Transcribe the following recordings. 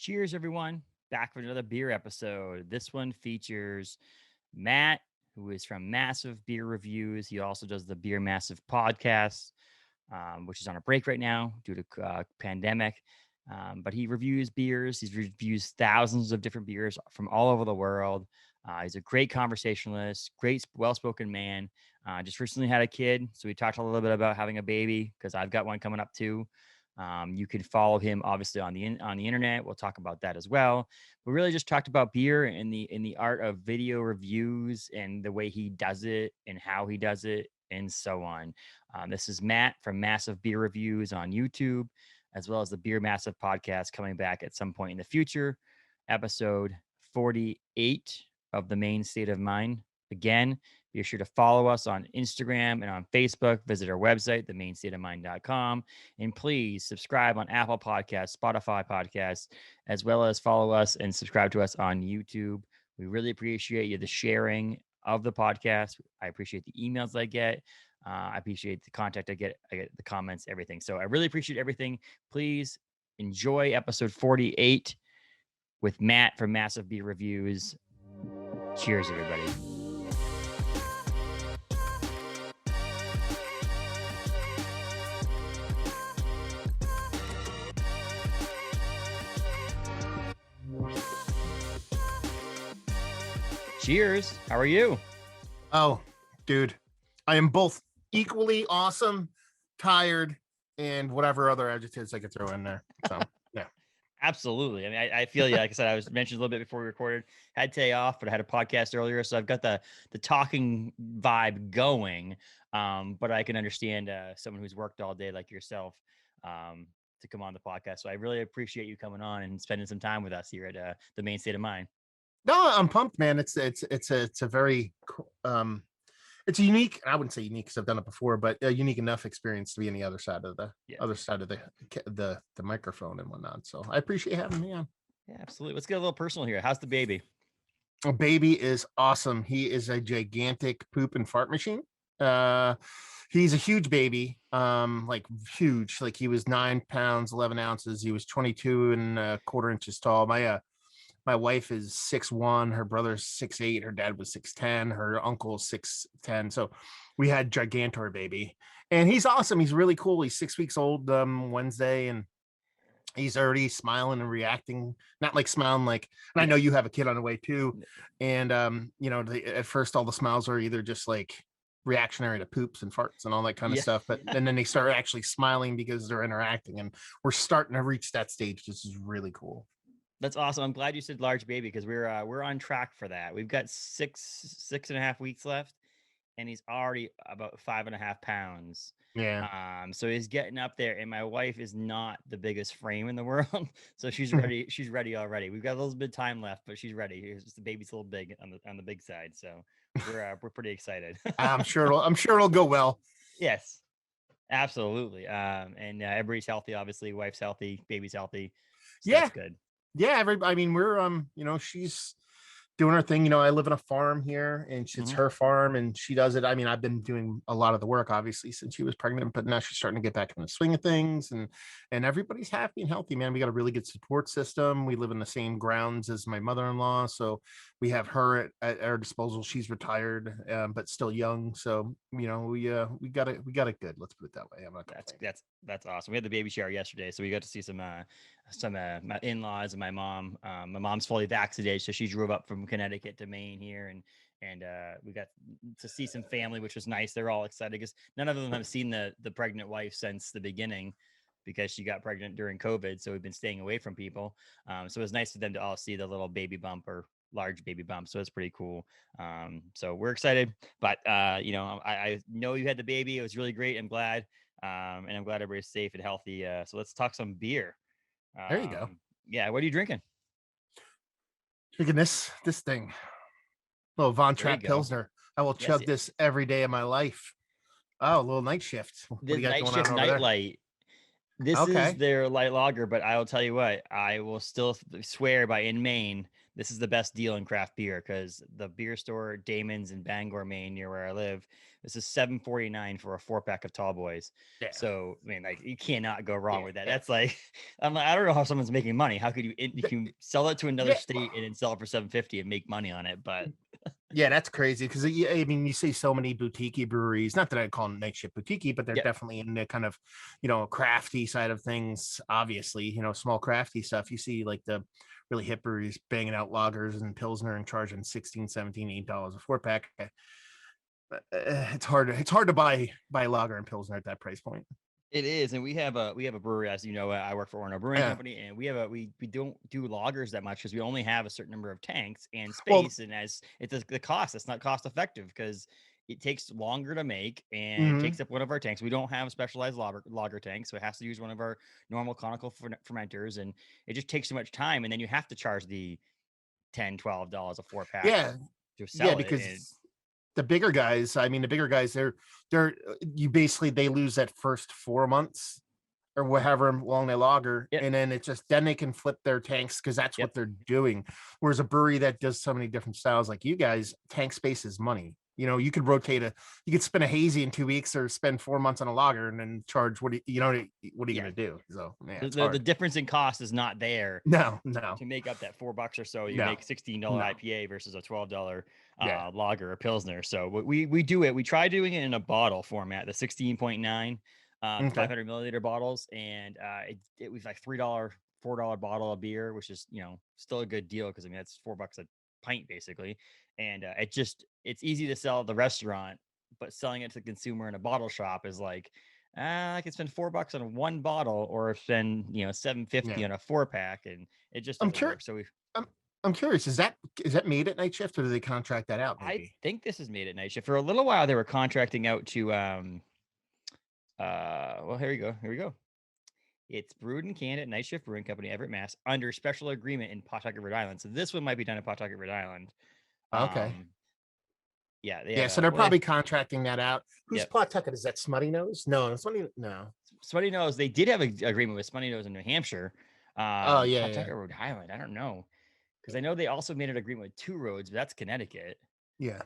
Cheers, everyone. Back for another beer episode. This one features Matt, who is from Massive Beer Reviews. He also does the Beer Massif Podcast, which is on a break right now due to pandemic. But he reviews beers. He reviews thousands of different beers from all over the world. He's a great conversationalist, great, well-spoken man. Just recently had a kid, so we talked a little bit about having a baby because I've got one coming up too. You can follow him obviously on the internet. We'll talk about that as well. We really just talked about beer and the art of video reviews and the way he does it and how he does it and so on. This is Matt from Massive Beer Reviews on YouTube, as well as the Beer Massif Podcast coming back at some point in the future. Episode 48 of the Maine State of Mind. Again, be sure to follow us on Instagram and on Facebook. Visit our website, themainstateofmind.com. And please subscribe on Apple Podcasts, Spotify Podcasts, as well as follow us and subscribe to us on YouTube. We really appreciate you, the sharing of the podcast. I appreciate the emails I get. I appreciate the contact I get the comments, everything. So I really appreciate everything. Please enjoy episode 48 with Matt from Massive Beer Reviews. Cheers, everybody. Cheers. How are you? Oh, dude, I am both equally awesome, tired, and whatever other adjectives I could throw in there. So, yeah. Absolutely. I mean, I feel you. Like I said, I was mentioned a little bit before we recorded. Had today off, but I had a podcast earlier, so I've got the talking vibe going. But I can understand someone who's worked all day like yourself to come on the podcast. So I really appreciate you coming on and spending some time with us here at the Maine State of Mind. No, I'm pumped, man. It's a very it's a unique. I wouldn't say unique because I've done it before, but a unique enough experience to be on the other side of the microphone and whatnot. So I appreciate having me on. Yeah, absolutely. Let's get a little personal here. How's the baby? A baby is awesome. He is a gigantic poop and fart machine. He's a huge baby, like huge. Like he was 9 pounds 11 ounces. He was 22 and a quarter inches tall. My wife is 6'1", her brother's 6'8", her dad was 6'10", her uncle's 6'10". So we had gigantor baby, and he's awesome. He's really cool. He's 6 weeks old Wednesday, and he's already smiling and reacting. Not like smiling like, and I know you have a kid on the way too. And at first all the smiles are either just like reactionary to poops and farts and all that kind of stuff, but and then they start actually smiling because they're interacting, and we're starting to reach that stage. This is really cool. That's awesome. I'm glad you said large baby because we're on track for that. We've got 6.5 weeks left, and he's already about 5.5 pounds. Yeah. So he's getting up there, and my wife is not the biggest frame in the world, so she's ready. She's ready already. We've got a little bit of time left, but she's ready. It's just the baby's a little big on the big side, so we're pretty excited. I'm sure it'll go well. Yes, absolutely. And everybody's healthy. Obviously, wife's healthy, baby's healthy. So that's good. Yeah, we're she's doing her thing. I live in a farm here, and it's her farm, and she does it. I mean, I've been doing a lot of the work obviously since she was pregnant, but now she's starting to get back in the swing of things, and everybody's happy and healthy, man. We got a really good support system. We live in the same grounds as my mother-in-law, so we have her at our disposal. She's retired, but still young, so we got it good. Let's put it that way. That's awesome. We had the baby shower yesterday, so we got to see some my in-laws and my mom. My mom's fully vaccinated, so she drove up from Connecticut to Maine here, and we got to see some family, which was nice. They're all excited because none of them have seen the pregnant wife since the beginning, because she got pregnant during COVID. So we've been staying away from people. So it was nice for them to all see the little baby bump or large baby bump. So it's pretty cool. So we're excited, but I know you had the baby. It was really great. I'm glad. And I'm glad everybody's safe and healthy. So let's talk some beer. There you go. Yeah. What are you drinking? Drinking this thing. Little Von Trapp Pilsner. I will chug this every day of my life. Oh, a little night shift. The night shift Nightlight. This is Okay. their light lager, but I will tell you what, I will still swear by in Maine, this is the best deal in craft beer because the beer store Damon's in Bangor, Maine, near where I live, this is $7.49 for a 4-pack of Tall Boys. Yeah. So I mean, like you cannot go wrong Yeah. with that. Yeah. That's like, I'm like, I don't know how someone's making money. How could you can sell it to another Yeah. state and then sell it for 750 and make money on it? But Yeah, that's crazy because I mean, you see so many boutique breweries. Not that I call them night shift boutique, but they're yeah, definitely in the kind of, crafty side of things. Obviously, small crafty stuff. You see like the really hip breweries banging out lagers and pilsner and charging 16, 17, $8 a 4-pack. It's hard to buy lager and pilsner at that price point. it is, and we have a brewery, as you know. I work for Orno Brewing Yeah. Company, and we don't do lagers that much because we only have a certain number of tanks and Well, space, and as it's the cost, it's not cost effective because it takes longer to make and it mhm. takes up one of our tanks. We don't have a specialized lager tank, so it has to use one of our normal conical fermenters, and it just takes too much time. And then you have to charge the $10-$12 a 4-pack Yeah, to yeah, sell it, and because the bigger guys, I mean, the bigger guys, they're you basically they lose that first 4 months or whatever long they lager, yep, and then they can flip their tanks because that's yep, what they're doing. Whereas a brewery that does so many different styles like you guys, tank space is money. You could you could spin a hazy in 2 weeks or spend 4 months on a lager and then charge what are you yeah. gonna do? So yeah, it's The hard. difference in cost is not there No, no, to make up that $4 or so. You no, make $16 no. IPA versus a $12 Yeah. lager or pilsner. So we do it. We try doing it in a bottle format, the 16.9, Okay. 500 milliliter bottles, and it was like $4 bottle of beer, which is still a good deal because I mean that's $4 a pint basically, and it's easy to sell at the restaurant, but selling it to the consumer in a bottle shop is like I could spend $4 on one bottle or spend, 750 Yeah. on a 4-pack, and it just I'm doesn't curious. work. So I'm, I'm curious. Is that made at night shift or do they contract that out? I Maybe. think this is made at night shift. For a little while they were contracting out to well, here we go. Here we go. It's brewed and canned at Night Shift Brewing Company, Everett, Mass, under special agreement in Pawtucket, Rhode Island. So this one might be done in Pawtucket, Rhode Island. Okay. Um, yeah, they Yeah. have So a they're well, they probably contracting that out. Who's yep. Pawtucket? Is that Smutty Nose? No, Smutty. No. Smutty Nose, they did have an agreement with Smutty Nose in New Hampshire. Oh yeah, yeah, Pawtucket, Rhode Island, I don't know. Because I know they also made an agreement with Two Roads, but that's Connecticut. yeah.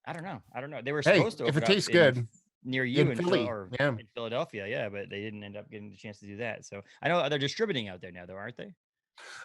I don't know. I don't know. They were Hey, supposed to if it open up tastes in good near in you in Philly, yeah. in Philadelphia, yeah, but they didn't end up getting the chance to do that. So I know they're distributing out there now, though, aren't they?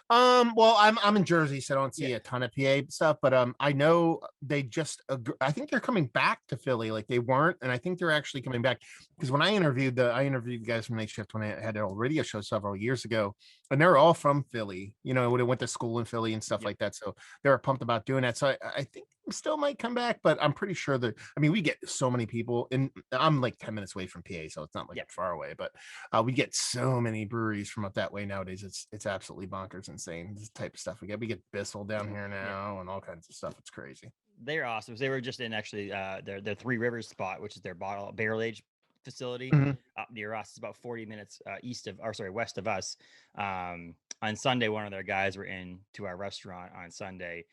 Well, I'm in Jersey, so I don't Yeah. see a ton of PA stuff, but I know they just I think they're coming back to Philly, like they weren't, and I think they're actually coming back because when I interviewed the guys from Night Shift when I had an old radio show several years ago, and they're all from Philly, when they went to school in Philly and stuff Yep. like that, so they were pumped about doing that. So I think they still might come back, but I'm pretty sure that I mean we get so many people, and I'm like 10 minutes away from PA, so it's not like Yep. I'm far away, but we get so many breweries from up that way nowadays. It's absolutely bonkers insane. This type of stuff we get Bissell down here Yep. now and all kinds of stuff. It's crazy. They're awesome. They were just in actually their Three Rivers spot, which is their barrel age facility Mhm. up near us. It's about 40 minutes west of us. On Sunday, one of their guys were in to our restaurant on Sunday,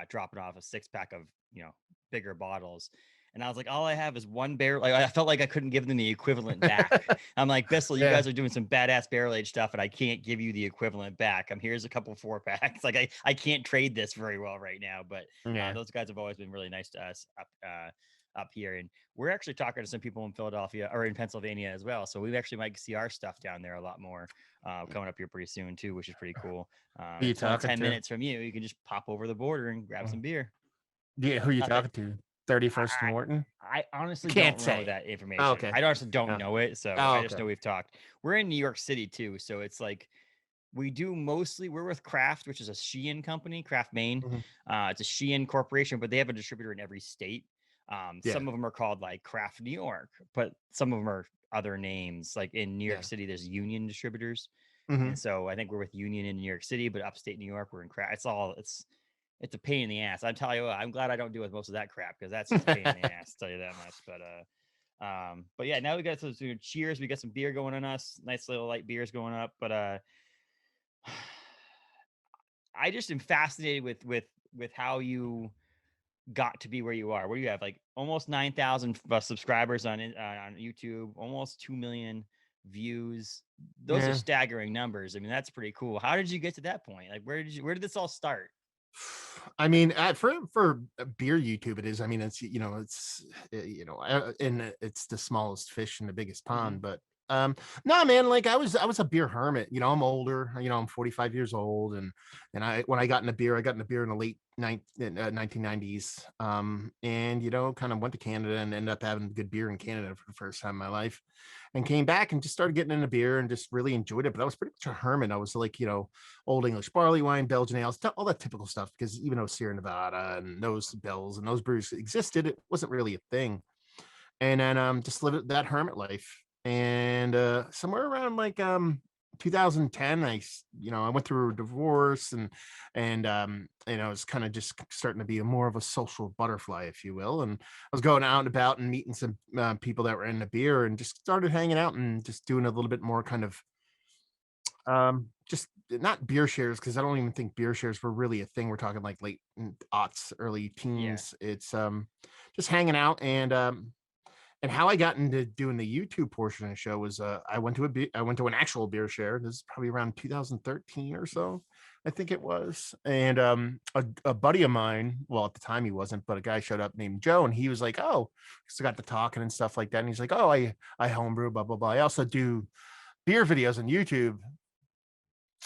dropping off a 6-pack of bigger bottles. And I was like, all I have is one barrel. Like I felt like I couldn't give them the equivalent back. I'm like, Bissell, you Yeah. guys are doing some badass barrel age stuff, and I can't give you the equivalent back. Here's a couple 4-packs. Like I can't trade this very well right now. But Yeah. those guys have always been really nice to us up here, and we're actually talking to some people in Philadelphia or in Pennsylvania as well. So we actually might see our stuff down there a lot more coming up here pretty soon too, which is pretty cool. Who you It's only talking 10 to? minutes from you. You can just pop over the border and grab some beer. Yeah, who you Not that talking to? 31st I, and Wharton? I honestly Can't don't know say. that Oh, information. okay. I honestly don't Oh. know it. So Oh, I just okay. know we've talked. We're in New York City too. So it's like we're with Kraft, which is a Sheehan company, Kraft Maine. Mhm. It's a Sheehan corporation, but they have a distributor in every state. Yeah. Some of them are called like Kraft New York, but some of them are other names. Like in New York Yeah. City, there's Union distributors. Mhm. And so I think we're with Union in New York City, but upstate New York, we're in Kraft. It's a pain in the ass. I'm telling you what, I'm glad I don't deal with most of that crap because that's just a pain in the ass, tell you that much. But yeah, now we got some cheers. We got some beer going on us. Nice little light beers going up. But I just am fascinated with how you got to be where you are. What do you have? Like almost 9,000 subscribers on YouTube, almost 2 million views. Those are Yeah. staggering numbers. I mean, that's pretty cool. How did you get to that point? Like, where did this all start? I mean, for beer YouTube, it is. I mean, it's and it's the smallest fish in the biggest Hmm. pond. But no, man, like I was a beer hermit. I'm older. I'm 45 years old, and when I got into beer in the late 1990s. And kind of went to Canada and ended up having good beer in Canada for the first time in my life, and came back and just started getting into beer and just really enjoyed it. But I was pretty much a hermit. I was like, Old English barley wine, Belgian ales, all that typical stuff. Because even though Sierra Nevada and those bells and those brews existed, it wasn't really a thing. And then just lived that hermit life. And somewhere around like 2010, I went through a divorce, and I was kind of just starting to be more of a social butterfly, if you will. And I was going out and about and meeting some people that were into beer, and just started hanging out and just doing a little bit more kind of just not beer shares, because I don't even think beer shares were really a thing. We're talking like late aughts, early Yeah. teens. It's just hanging out. And how I got into doing the YouTube portion of the show was I went to an actual beer share. This is probably around 2013 or so, I think it was. And a buddy of mine, well, at the time he wasn't, but a guy showed up named Joe, and he was like, "Oh," so got to talking and stuff like that. And he's like, "Oh, I homebrew, blah blah blah. I also do beer videos on YouTube."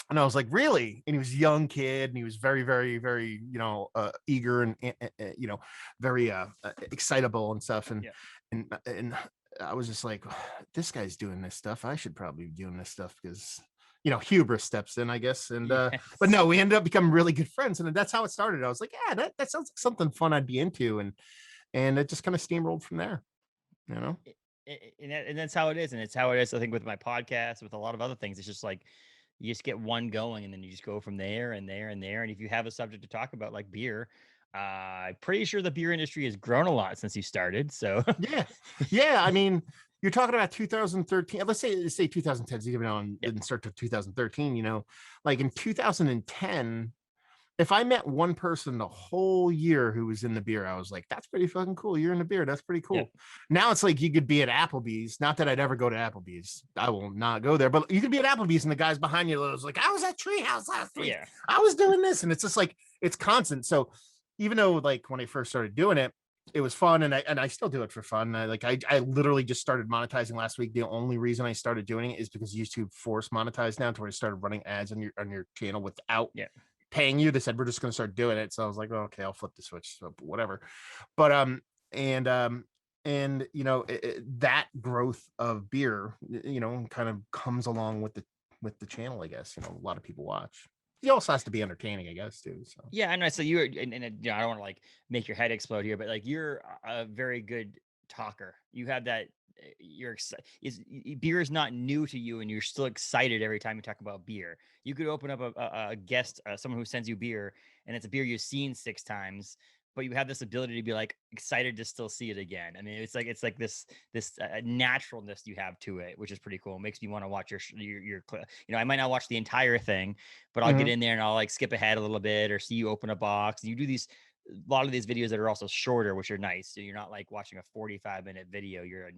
And I was like, "Really?" And he was a young kid, and he was very, very, very, eager, and very excitable and stuff. And Yeah. and I was just like, "This guy's doing this stuff. I should probably be doing this stuff," because hubris steps in, I guess. And but Yes. no, we ended up becoming really good friends, and that's how it started. I was like, "Yeah, that sounds like something fun I'd be into," and it just kind of steamrolled from there. You know? And that's how it is, and it's how it is. I think with my podcast, with a lot of other things, it's just like you just get one going, and then you just go from there and there and there. And if you have a subject to talk about, like beer, I'm pretty sure the beer industry has grown a lot since you started. So Yeah, yeah. I mean, you're talking about 2013. Let's say 2010s, even on yeah, didn't start to 2013. Like in 2010, if I met one person the whole year who was in the beer, I was like, "That's pretty fucking cool. You're in the beer. That's pretty yeah, cool." Now it's like you could be at Applebee's. Not that I'd ever go to Applebee's. I will not go there. But you could be at Applebee's, and the guys behind you was like, "I was at Treehouse last week. yeah, I was doing this," and it's just like it's constant. So even though like when I first started doing it, it was fun, and I still do it for fun. I literally just started monetizing last week. The only reason I started doing it is because YouTube forced monetize now, to where I started running ads on your channel without yeah. paying you. They said we're just going to start doing it. So I was like, oh, okay, I'll flip the switch. So whatever. But and that growth of beer, kind of comes along with the channel. I guess a lot of people watch. He also has to be entertaining, I guess, too. So Yeah, I know. So you're, I don't want to like make your head explode here, but like you're a very good talker. You have that. You're beer is not new to you, and you're still excited every time you talk about beer. You could open up a guest, someone who sends you beer, and it's a beer you've seen 6 times, but you have this ability to be like excited to still see it again. I mean, it's like this naturalness you have to it, which is pretty cool. It makes me want to watch your I might not watch the entire thing, but I'll get Mhm. in there and I'll like skip ahead a little bit or see you open a box. You do a lot of these videos that are also shorter, which are nice. So you're not like watching a 45-minute video. You're a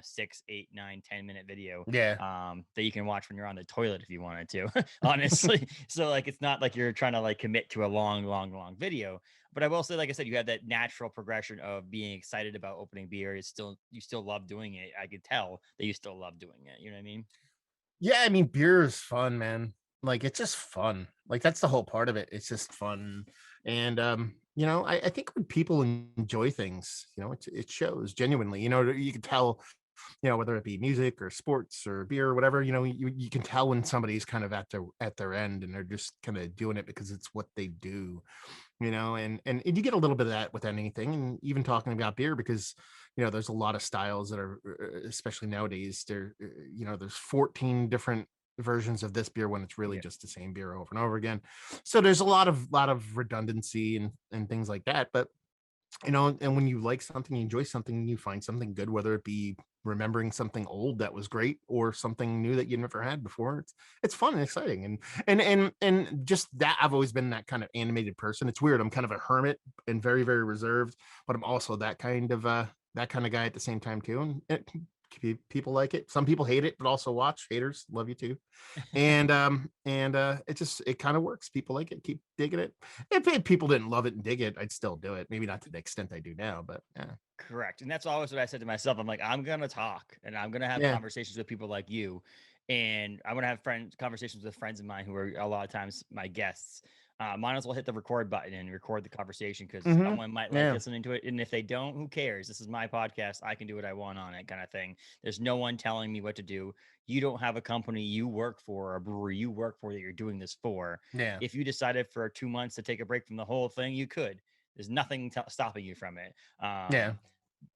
6, 8, 9, 10-minute video Yeah. that you can watch when you're on the toilet if you wanted to, honestly. So like it's not like you're trying to like commit to a long, long, long video. But I will say, like I said, you have that natural progression of being excited about opening beer. You still love doing it. I could tell that you still love doing it. You know what I mean? Yeah, I mean, beer is fun, man. Like it's just fun. Like that's the whole part of it. It's just fun. And I think when people enjoy things, it shows genuinely. You can tell, whether it be music or sports or beer or whatever, you can tell when somebody's kind of at their end, and they're just kind of doing it because it's what they do. And you get a little bit of that with anything, and even talking about beer, because there's a lot of styles that are especially nowadays there's 14 different versions of this beer when it's really Yeah. just the same beer over and over again. So there's a lot of redundancy and things like that. But and when you like something, you enjoy something, you find something good, whether it be remembering something old that was great or something new that you never had before. It's fun and exciting. And just that, I've always been that kind of animated person. It's weird. I'm kind of a hermit and very, very reserved, but I'm also that kind of guy at the same time too. And it People like it. Some people hate it, but also watch. Haters, love you too. And it kind of works. People like it, keep digging it. If people didn't love it and dig it, I'd still do it. Maybe not to the extent I do now, but yeah. Correct. And that's always what I said to myself. I'm like, I'm going to talk and I'm going to have Yeah. conversations with people like you. And I'm going to have conversations with friends of mine who are a lot of times my guests. Might as well hit the record button and record the conversation because Mm-hmm. someone might like Yeah. listening to it. And if they don't, who cares? This is my podcast. I can do what I want on it, kind of thing. There's no one telling me what to do. You don't have a company you work for, or a brewery you work for that you're doing this for. Yeah. If you decided for 2 months to take a break from the whole thing, you could. There's nothing stopping you from it. Yeah.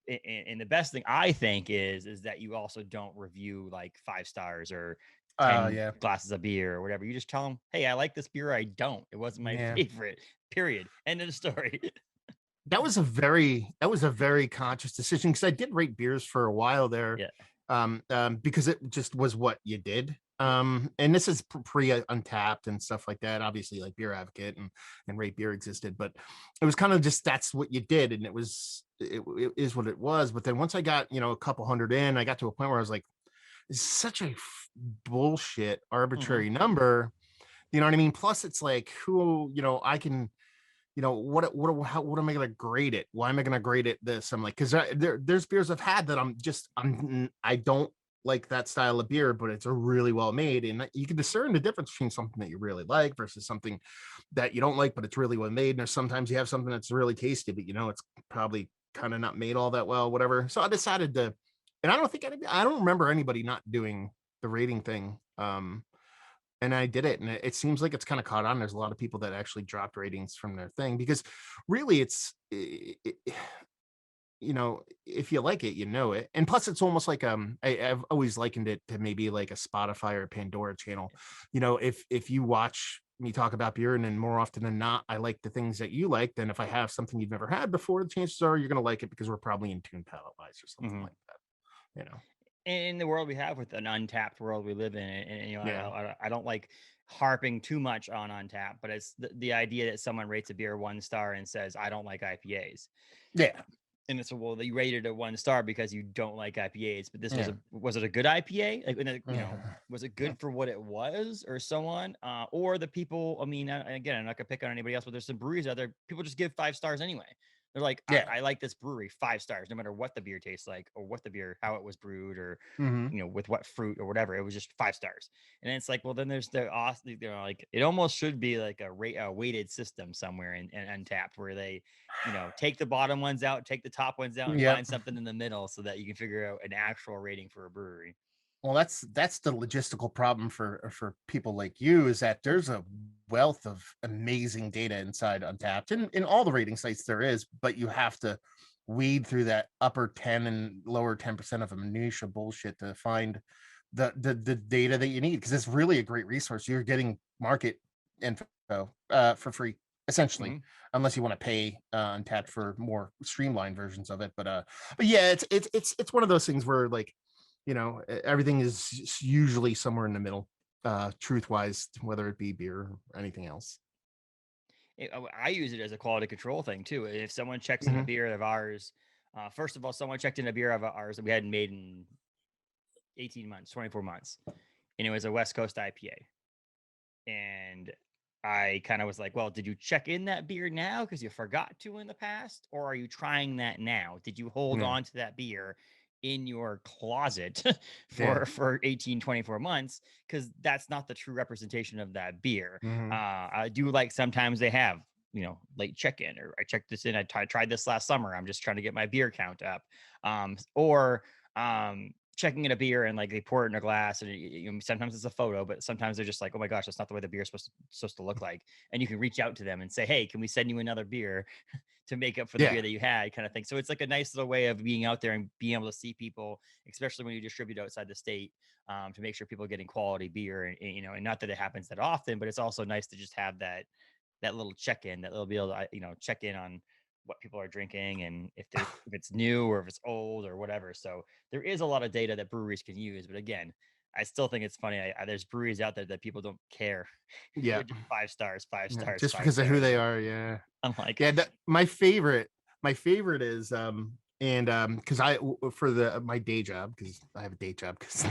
And the best thing I think is that you also don't review like 5 stars or Oh 10 yeah. glasses of beer or whatever. You just tell them, hey, I like this beer. I don't. It wasn't my Yeah. favorite. Period. End of the story. That was a very conscious decision because I did rate beers for a while there. Yeah. Because it just was what you did. And this is pre Untapped and stuff like that. Obviously, like Beer Advocate and Rate Beer existed, but it was kind of just that's what you did, and it is what it was. But then once I got a couple hundred in, I got to a point where I was like, "It's such a bullshit arbitrary number." You know what I mean? Plus, it's like who I can. What am I going to grade it? Why am I going to grade it this? I'm like, because there's beers I've had that I don't like that style of beer, but it's a really well made, and you can discern the difference between something that you really like versus something that you don't like, but it's really well made. And there's sometimes you have something that's really tasty, but it's probably kind of not made all that well, whatever. So I decided to, and I don't remember anybody not doing the rating thing. And I did it, and it seems like it's kind of caught on. There's a lot of people that actually dropped ratings from their thing because really if you like it, it. And plus it's almost like I've always likened it to maybe like a Spotify or a Pandora channel. If you watch me talk about beer, and then more often than not I like the things that you like, then if I have something you've never had before, the chances are you're going to like it because we're probably in tune palate wise or something like that. In the world we have, with an untapped world we live in, and Yeah. I don't like harping too much on untapped, but it's the idea that someone rates a beer 1 star and says, I don't like IPAs. Yeah. And it's well, you rated it 1 star because you don't like IPAs, but this was it a good IPA? Like, was it good for what it was, or so on? Or the people, I mean, again, I'm not gonna pick on anybody else, but there's some breweries out there, people just give 5 stars anyway. They're like, I like this brewery, 5 stars, no matter what the beer tastes like, or how it was brewed, or with what fruit or whatever. It was just 5 stars. And it's like, well, then there's like it almost should be like a weighted system somewhere in Untapped, where they take the bottom ones out, take the top ones out, and find something in the middle so that you can figure out an actual rating for a brewery. Well, that's the logistical problem for people like you, is that there's a wealth of amazing data inside Untapped, and in all the rating sites there is, but you have to weed through that upper 10 and lower 10% of a minutia bullshit to find the data that you need, because it's really a great resource. You're getting market info for free, essentially, unless you want to pay Untapped for more streamlined versions of it. But yeah, it's one of those things where, like, everything is usually somewhere in the middle, truth wise, whether it be beer or anything else. I use it as a quality control thing too. If someone checks in a beer of ours, first of all, someone checked in a beer of ours that we hadn't made in 18 months, 24 months, and it was a West Coast IPA. And I kind of was like, well, did you check in that beer now because you forgot to in the past? Or are you trying that now? Did you hold on to that beer in your closet for 18, 24 months? Because that's not the true representation of that beer. I do like sometimes they have, late check-in, or I checked this in, I tried this last summer, I'm just trying to get my beer count up. Or checking in a beer and like they pour it in a glass, and sometimes it's a photo, but sometimes they're just like, oh my gosh, that's not the way the beer is supposed to look like. And you can reach out to them and say, hey, can we send you another beer to make up for the beer that you had, kind of thing. So it's like a nice little way of being out there and being able to see people, especially when you distribute outside the state, to make sure people are getting quality beer. And not that it happens that often, but it's also nice to just have that little check-in, that they'll be able to, check in on what people are drinking, and if it's new or if it's old or whatever. So there is a lot of data that breweries can use. But again, I still think it's funny. There's breweries out there that people don't care. Yeah. 5 stars, 5 stars. Just 5 because stars. of who they are. Yeah. I'm like, my favorite is And because my day job, because I have a day job, because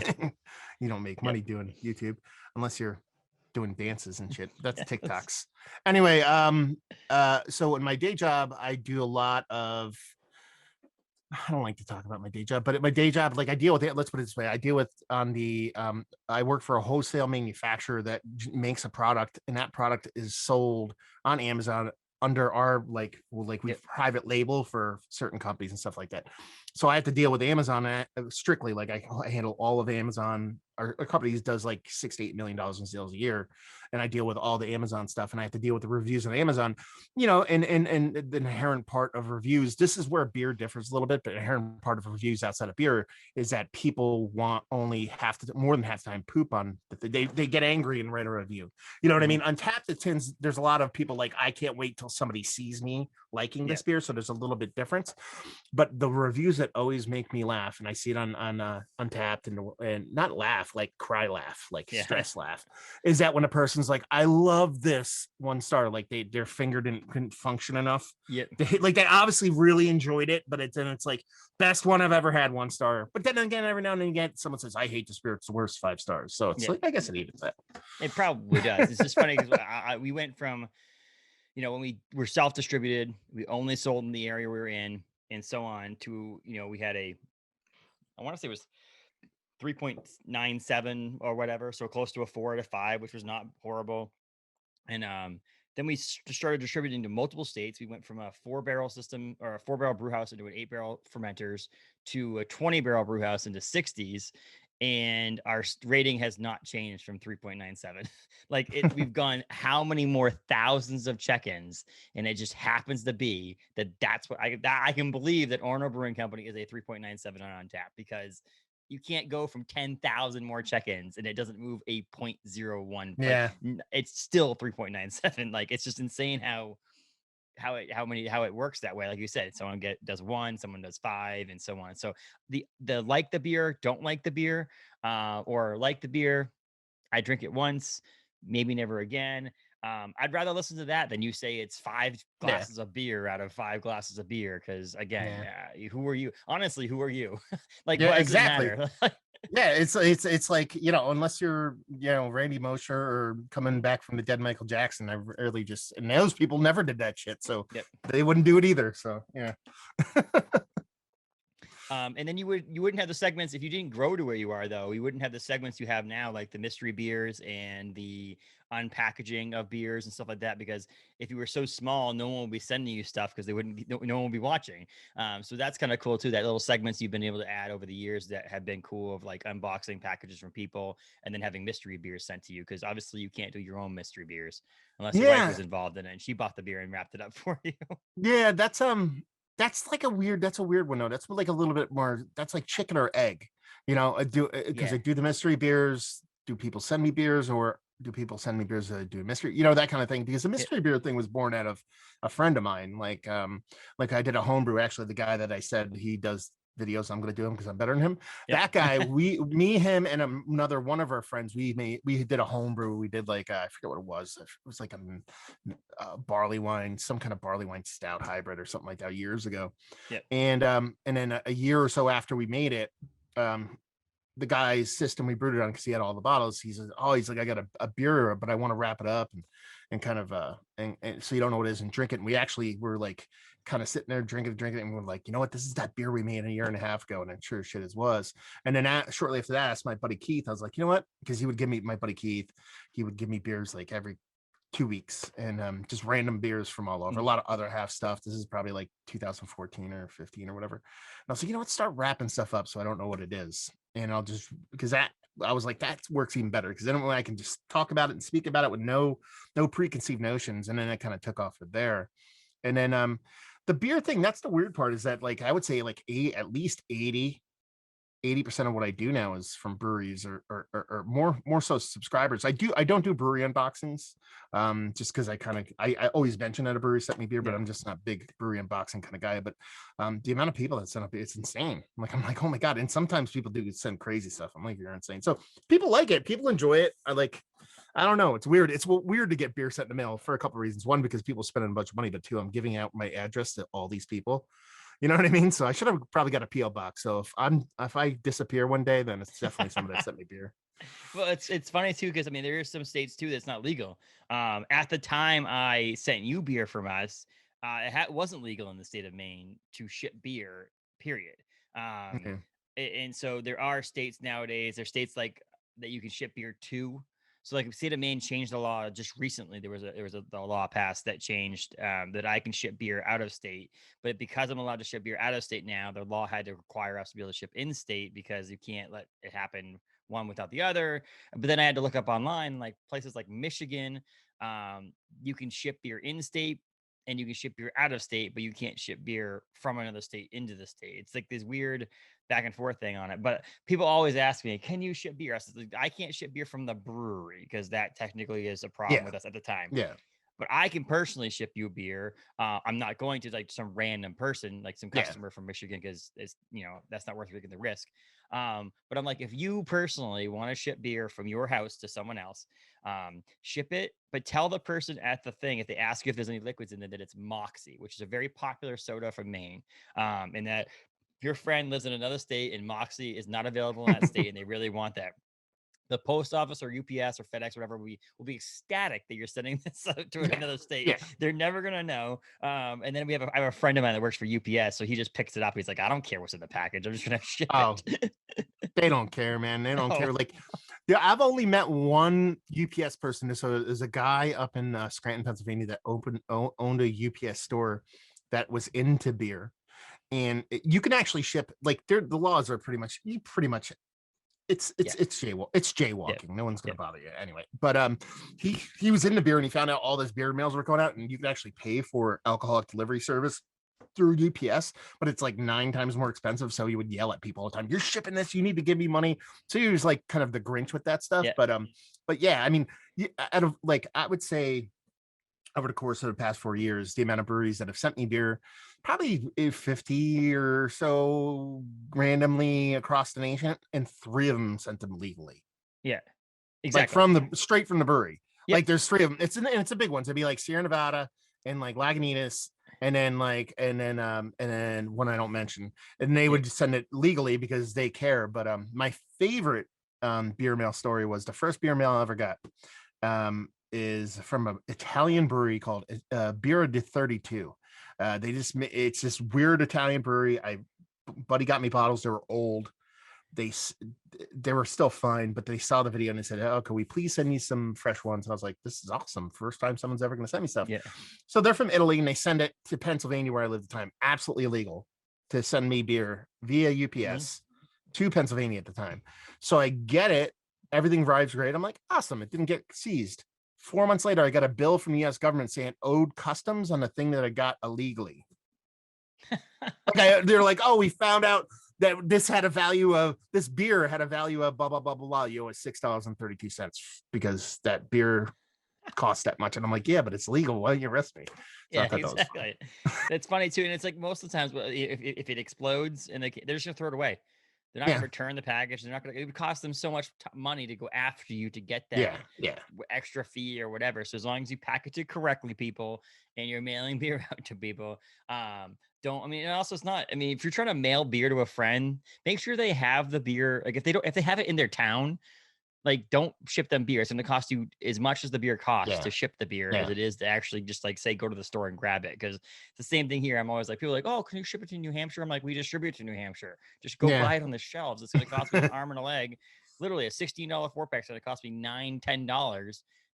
you don't make money doing YouTube unless you're doing dances and shit. That's TikToks. Anyway, so in my day job, I do a lot of, I don't like to talk about my day job, but at my day job, like I deal with it. Let's put it this way. I deal with I work for a wholesale manufacturer that makes a product, and that product is sold on Amazon under our we private label for certain companies and stuff like that. So I have to deal with Amazon strictly. Like I handle all of Amazon. Our company does like $6 to $8 million in sales a year, and I deal with all the Amazon stuff, and I have to deal with the reviews on Amazon. And the inherent part of reviews, this is where beer differs a little bit, but inherent part of reviews outside of beer is that people want only more than half the time poop on they get angry and write a review. You know what I mean? Untapped, there's a lot of people like, I can't wait till somebody sees me liking this beer. So there's a little bit difference, but the reviews that always make me laugh, and I see it on Untapped and not laugh, like cry laugh, like stress laugh, is that when a person's like, I love this 1 star, like their finger couldn't function enough. They obviously really enjoyed it, but it's like best one I've ever had, 1 star. But then again, every now and again, someone says, I hate the spirit, it's the worst, 5 stars. So it's like, I guess it evens that. It probably does. It's just funny because we went from, when we were self-distributed, we only sold in the area we were in and so on, to, we had I want to say it was 3.97 or whatever. So close to a 4 out of 5, which was not horrible. And then we started distributing to multiple states. We went from a 4-barrel system, or a 4-barrel brew house, into an 8-barrel fermenters, to a 20-barrel brew house into 60s. And our rating has not changed from 3.97. Like we've gone how many more thousands of check-ins, and it just happens to be that's what I can believe that Orono Brewing Company is a 3.97 on Untapped, because you can't go from 10,000 more check-ins and it doesn't move a 0.01. Yeah. Like, it's still 3.97. Like, it's just insane how it works that way. Like you said, someone does 1, someone does 5, and so on. So the like the beer, don't like the beer, or like the beer, I drink it once, maybe never again. I'd rather listen to that than you say it's 5 glasses of beer out of 5 glasses of beer. Because again, who are you? Honestly, who are you? Like, what does it matter? Yeah, it's like, unless you're, Randy Mosher or coming back from the dead Michael Jackson, I really and those people never did that shit, so they wouldn't do it either. So yeah. And then you wouldn't have the segments if you didn't grow to where you are, though. You wouldn't have the segments you have now, like the mystery beers and the unpackaging of beers and stuff like that. Because if you were so small, no one would be sending you stuff, because no one would be watching. So that's kind of cool too. That little segments you've been able to add over the years that have been cool, of like unboxing packages from people and then having mystery beers sent to you. Because obviously you can't do your own mystery beers unless your wife was involved in it and she bought the beer and wrapped it up for you. Yeah, that's a weird one though. That's like a little bit more, that's like chicken or egg, I do, because I do the mystery beers. Do people send me beers, or do people send me beers that I do a mystery, that kind of thing? Because the mystery beer thing was born out of a friend of mine. Like I did a homebrew, actually. The guy that I said he does videos, I'm going to do him because I'm better than him. That guy, him and another one of our friends, we did a homebrew. We did like, I forget what it was. It was like a barley wine, some kind of barley wine stout hybrid or something like that years ago. And then a year or so after we made it, the guy's system we brewed it on, because he had all the bottles, he's like, I got a beer, but I want to wrap it up and kind of and so you don't know what it is and drink it. And we actually were like kind of sitting there drinking it, and we're like, what, this is that beer we made a year and a half ago. And I'm sure shit as was. And then shortly after that, I asked my buddy Keith, I was like, what, because he would give me beers like every 2 weeks, and just random beers from all over, a lot of other half stuff. This is probably like 2014 or 15 or whatever. And I was like, what, start wrapping stuff up so I don't know what it is. And I'll just, because I was like, that works even better, because then I can just talk about it and speak about it with no preconceived notions. And then it kind of took off from there. And then the beer thing, that's the weird part, is that like I would say like at least 80% of what I do now is from breweries or more so subscribers. I don't do brewery unboxings, just because I always mention that a brewery sent me beer, but I'm just not a big brewery unboxing kind of guy. But the amount of people that send up, it's insane. I'm like, oh my God. And sometimes people do send crazy stuff. I'm like, you're insane. So people like it. People enjoy it. I don't know. It's weird. It's weird to get beer sent in the mail for a couple of reasons. One, because people spending a bunch of money, but two, I'm giving out my address to all these people. You know what I mean? So I should have probably got a PO box. So if I disappear one day, then it's definitely somebody that sent me beer. Well, it's funny too because I mean there are some states too that's not legal. At the time I sent you beer from us, wasn't legal in the state of Maine to ship beer. Period. Um, Okay. and so there are states nowadays. There's states like that you can ship beer to. So like the state of Maine changed the law just recently. The law passed that changed that I can ship beer out of state. But because I'm allowed to ship beer out of state now, the law had to require us to be able to ship in state because you can't let it happen one without the other. But then I had to look up online, like places like Michigan, you can ship beer in state and you can ship beer out of state, but you can't ship beer from another state into the state. It's like this weird back and forth thing on it. But people always ask me, can you ship beer? I said, like, I can't ship beer from the brewery because that technically is a problem Yeah. with us at the time. Yeah. But I can personally ship you a beer. I'm not going to like some random person, like some customer from Michigan, because it's that's not worth taking the risk. But I'm like, if you personally want to ship beer from your house to someone else, ship it, but tell the person at the thing if they ask you if there's any liquids in it that it's Moxie, which is a very popular soda from Maine, and that your friend lives in another state and Moxie is not available in that state, and they really want that. The post office or UPS or FedEx or whatever will be ecstatic that you're sending this out to another state. Yeah. They're never gonna know. And then I have a friend of mine that works for UPS, so he just picks it up. He's like, I don't care what's in the package. I'm just gonna ship it. They don't care, man. They don't No. care. Like, yeah, I've only met one UPS person. So there's a guy up in Scranton, Pennsylvania, that owned a UPS store that was into beer, and you can actually ship. Like, the laws are pretty much it's jaywalking. No one's gonna bother you anyway. But he was into beer and he found out all those beer mails were going out, and you could actually pay for alcoholic delivery service through UPS, but it's like 9 times more expensive. So he would yell at people all the time, "You're shipping this, you need to give me money." So he was like kind of the Grinch with that stuff. But yeah, I mean, out of, like, I would say over the course of the past 4 years, the amount of breweries that have sent me beer, probably 50 or so randomly across the nation, and 3 of them sent them legally. Yeah, exactly. Like straight from the brewery. Yep. Like there's 3 of them. It's a big one. So it'd be like Sierra Nevada and like Lagunitas, and then one I don't mention. And they would send it legally because they care. But my favorite beer mail story was the first beer mail I ever got. Is from an Italian brewery called Beer di 32. It's this weird Italian brewery. Buddy got me bottles. They were old. They were still fine, but they saw the video and they said, "Oh, can we please send me some fresh ones?" And I was like, "This is awesome. First time someone's ever going to send me stuff." Yeah. So they're from Italy and they send it to Pennsylvania, where I lived at the time. Absolutely illegal to send me beer via UPS to Pennsylvania at the time. So I get it. Everything arrives great. I'm like, awesome. It didn't get seized. 4 months later, I got a bill from the U.S. government saying owed customs on the thing that I got illegally. Okay, they're like, "Oh, we found out that this beer had a value of blah blah blah blah blah. You owe us $6.32 because that beer costs that much." And I'm like, "Yeah, but it's legal. Why don't you arrest me?" So Yeah, exactly. That's funny too, and it's like most of the times, if it explodes and they're just gonna throw it away. They're not going to return the package. They're not going to. It would cost them so much money to go after you to get that extra fee or whatever. So as long as you package it correctly, people, and you're mailing beer out to people, don't. I mean, and also it's not. I mean, if you're trying to mail beer to a friend, make sure they have the beer. Like if they have it in their town, like don't ship them beer. It's going to cost you as much as the beer costs to ship the beer as it is to actually just like say go to the store and grab it. Because it's the same thing here. I'm always like, people are like, "Oh, can you ship it to New Hampshire?" I'm like, "We distribute to New Hampshire. Just go buy it on the shelves. It's going to cost me an arm and a leg. Literally a $16 4-pack is going to cost me $9-10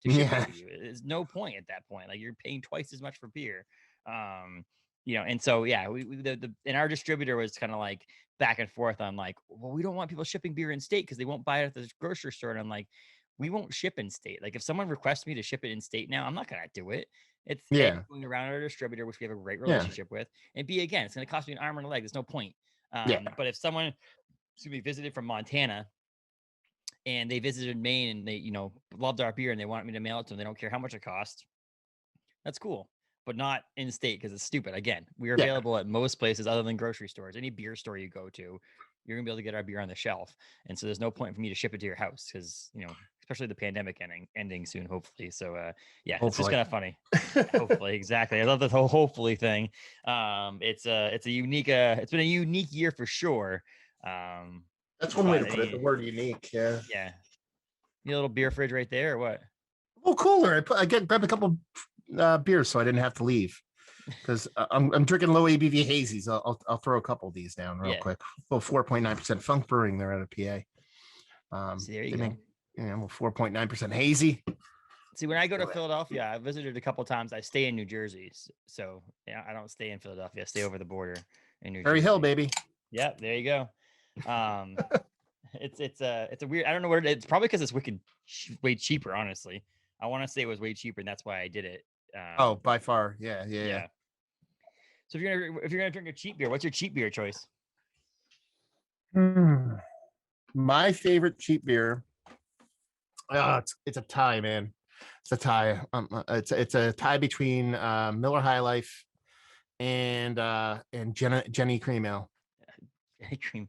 to ship it to you. There's no point at that point. Like you're paying twice as much for beer." And so and our distributor was kind of like back and forth on like, "Well, we don't want people shipping beer in state because they won't buy it at the grocery store." And I'm like, "We won't ship in state. Like if someone requests me to ship it in state now, I'm not gonna do it. It's going around our distributor, which we have a great relationship with, and again, it's gonna cost me an arm and a leg. There's no point." But if someone visited from Montana and they visited Maine and they loved our beer and they want me to mail it to them, they don't care how much it costs. That's cool. But not in state because it's stupid. Again, we are available at most places other than grocery stores. Any beer store you go to, you're gonna be able to get our beer on the shelf. And so there's no point for me to ship it to your house because especially the pandemic ending soon, hopefully. So it's just kind of funny. Hopefully, exactly. I love the whole hopefully thing. It's a unique it's been a unique year for sure. That's one way But to I put it. The mean, word unique. Yeah. yeah. You a little beer fridge right there or what? Oh, cooler. Grabbed a couple beers so I didn't have to leave because I'm drinking low ABV hazies. I'll throw a couple of these down real Yeah. quick. Well, 4.9% Funk Brewing. They're out of PA. See, there you They go. make 4.9% hazy. See, when I go to Philadelphia, I visited a couple times. I stay in New Jersey, so yeah, I don't stay in Philadelphia. I stay over the border in New Cherry Hill, Jersey. baby. Yep, there you go. Um, it's a weird. I don't know what it's probably because it's way cheaper. Honestly, I want to say it was way cheaper, and that's why I did it. Oh, by far, yeah. Yeah. So if you're gonna drink a cheap beer, what's your cheap beer choice? My favorite cheap beer. It's a tie, man. It's a tie. It's a tie between Miller High Life and Jenny Cream Ale. Jenny Cream.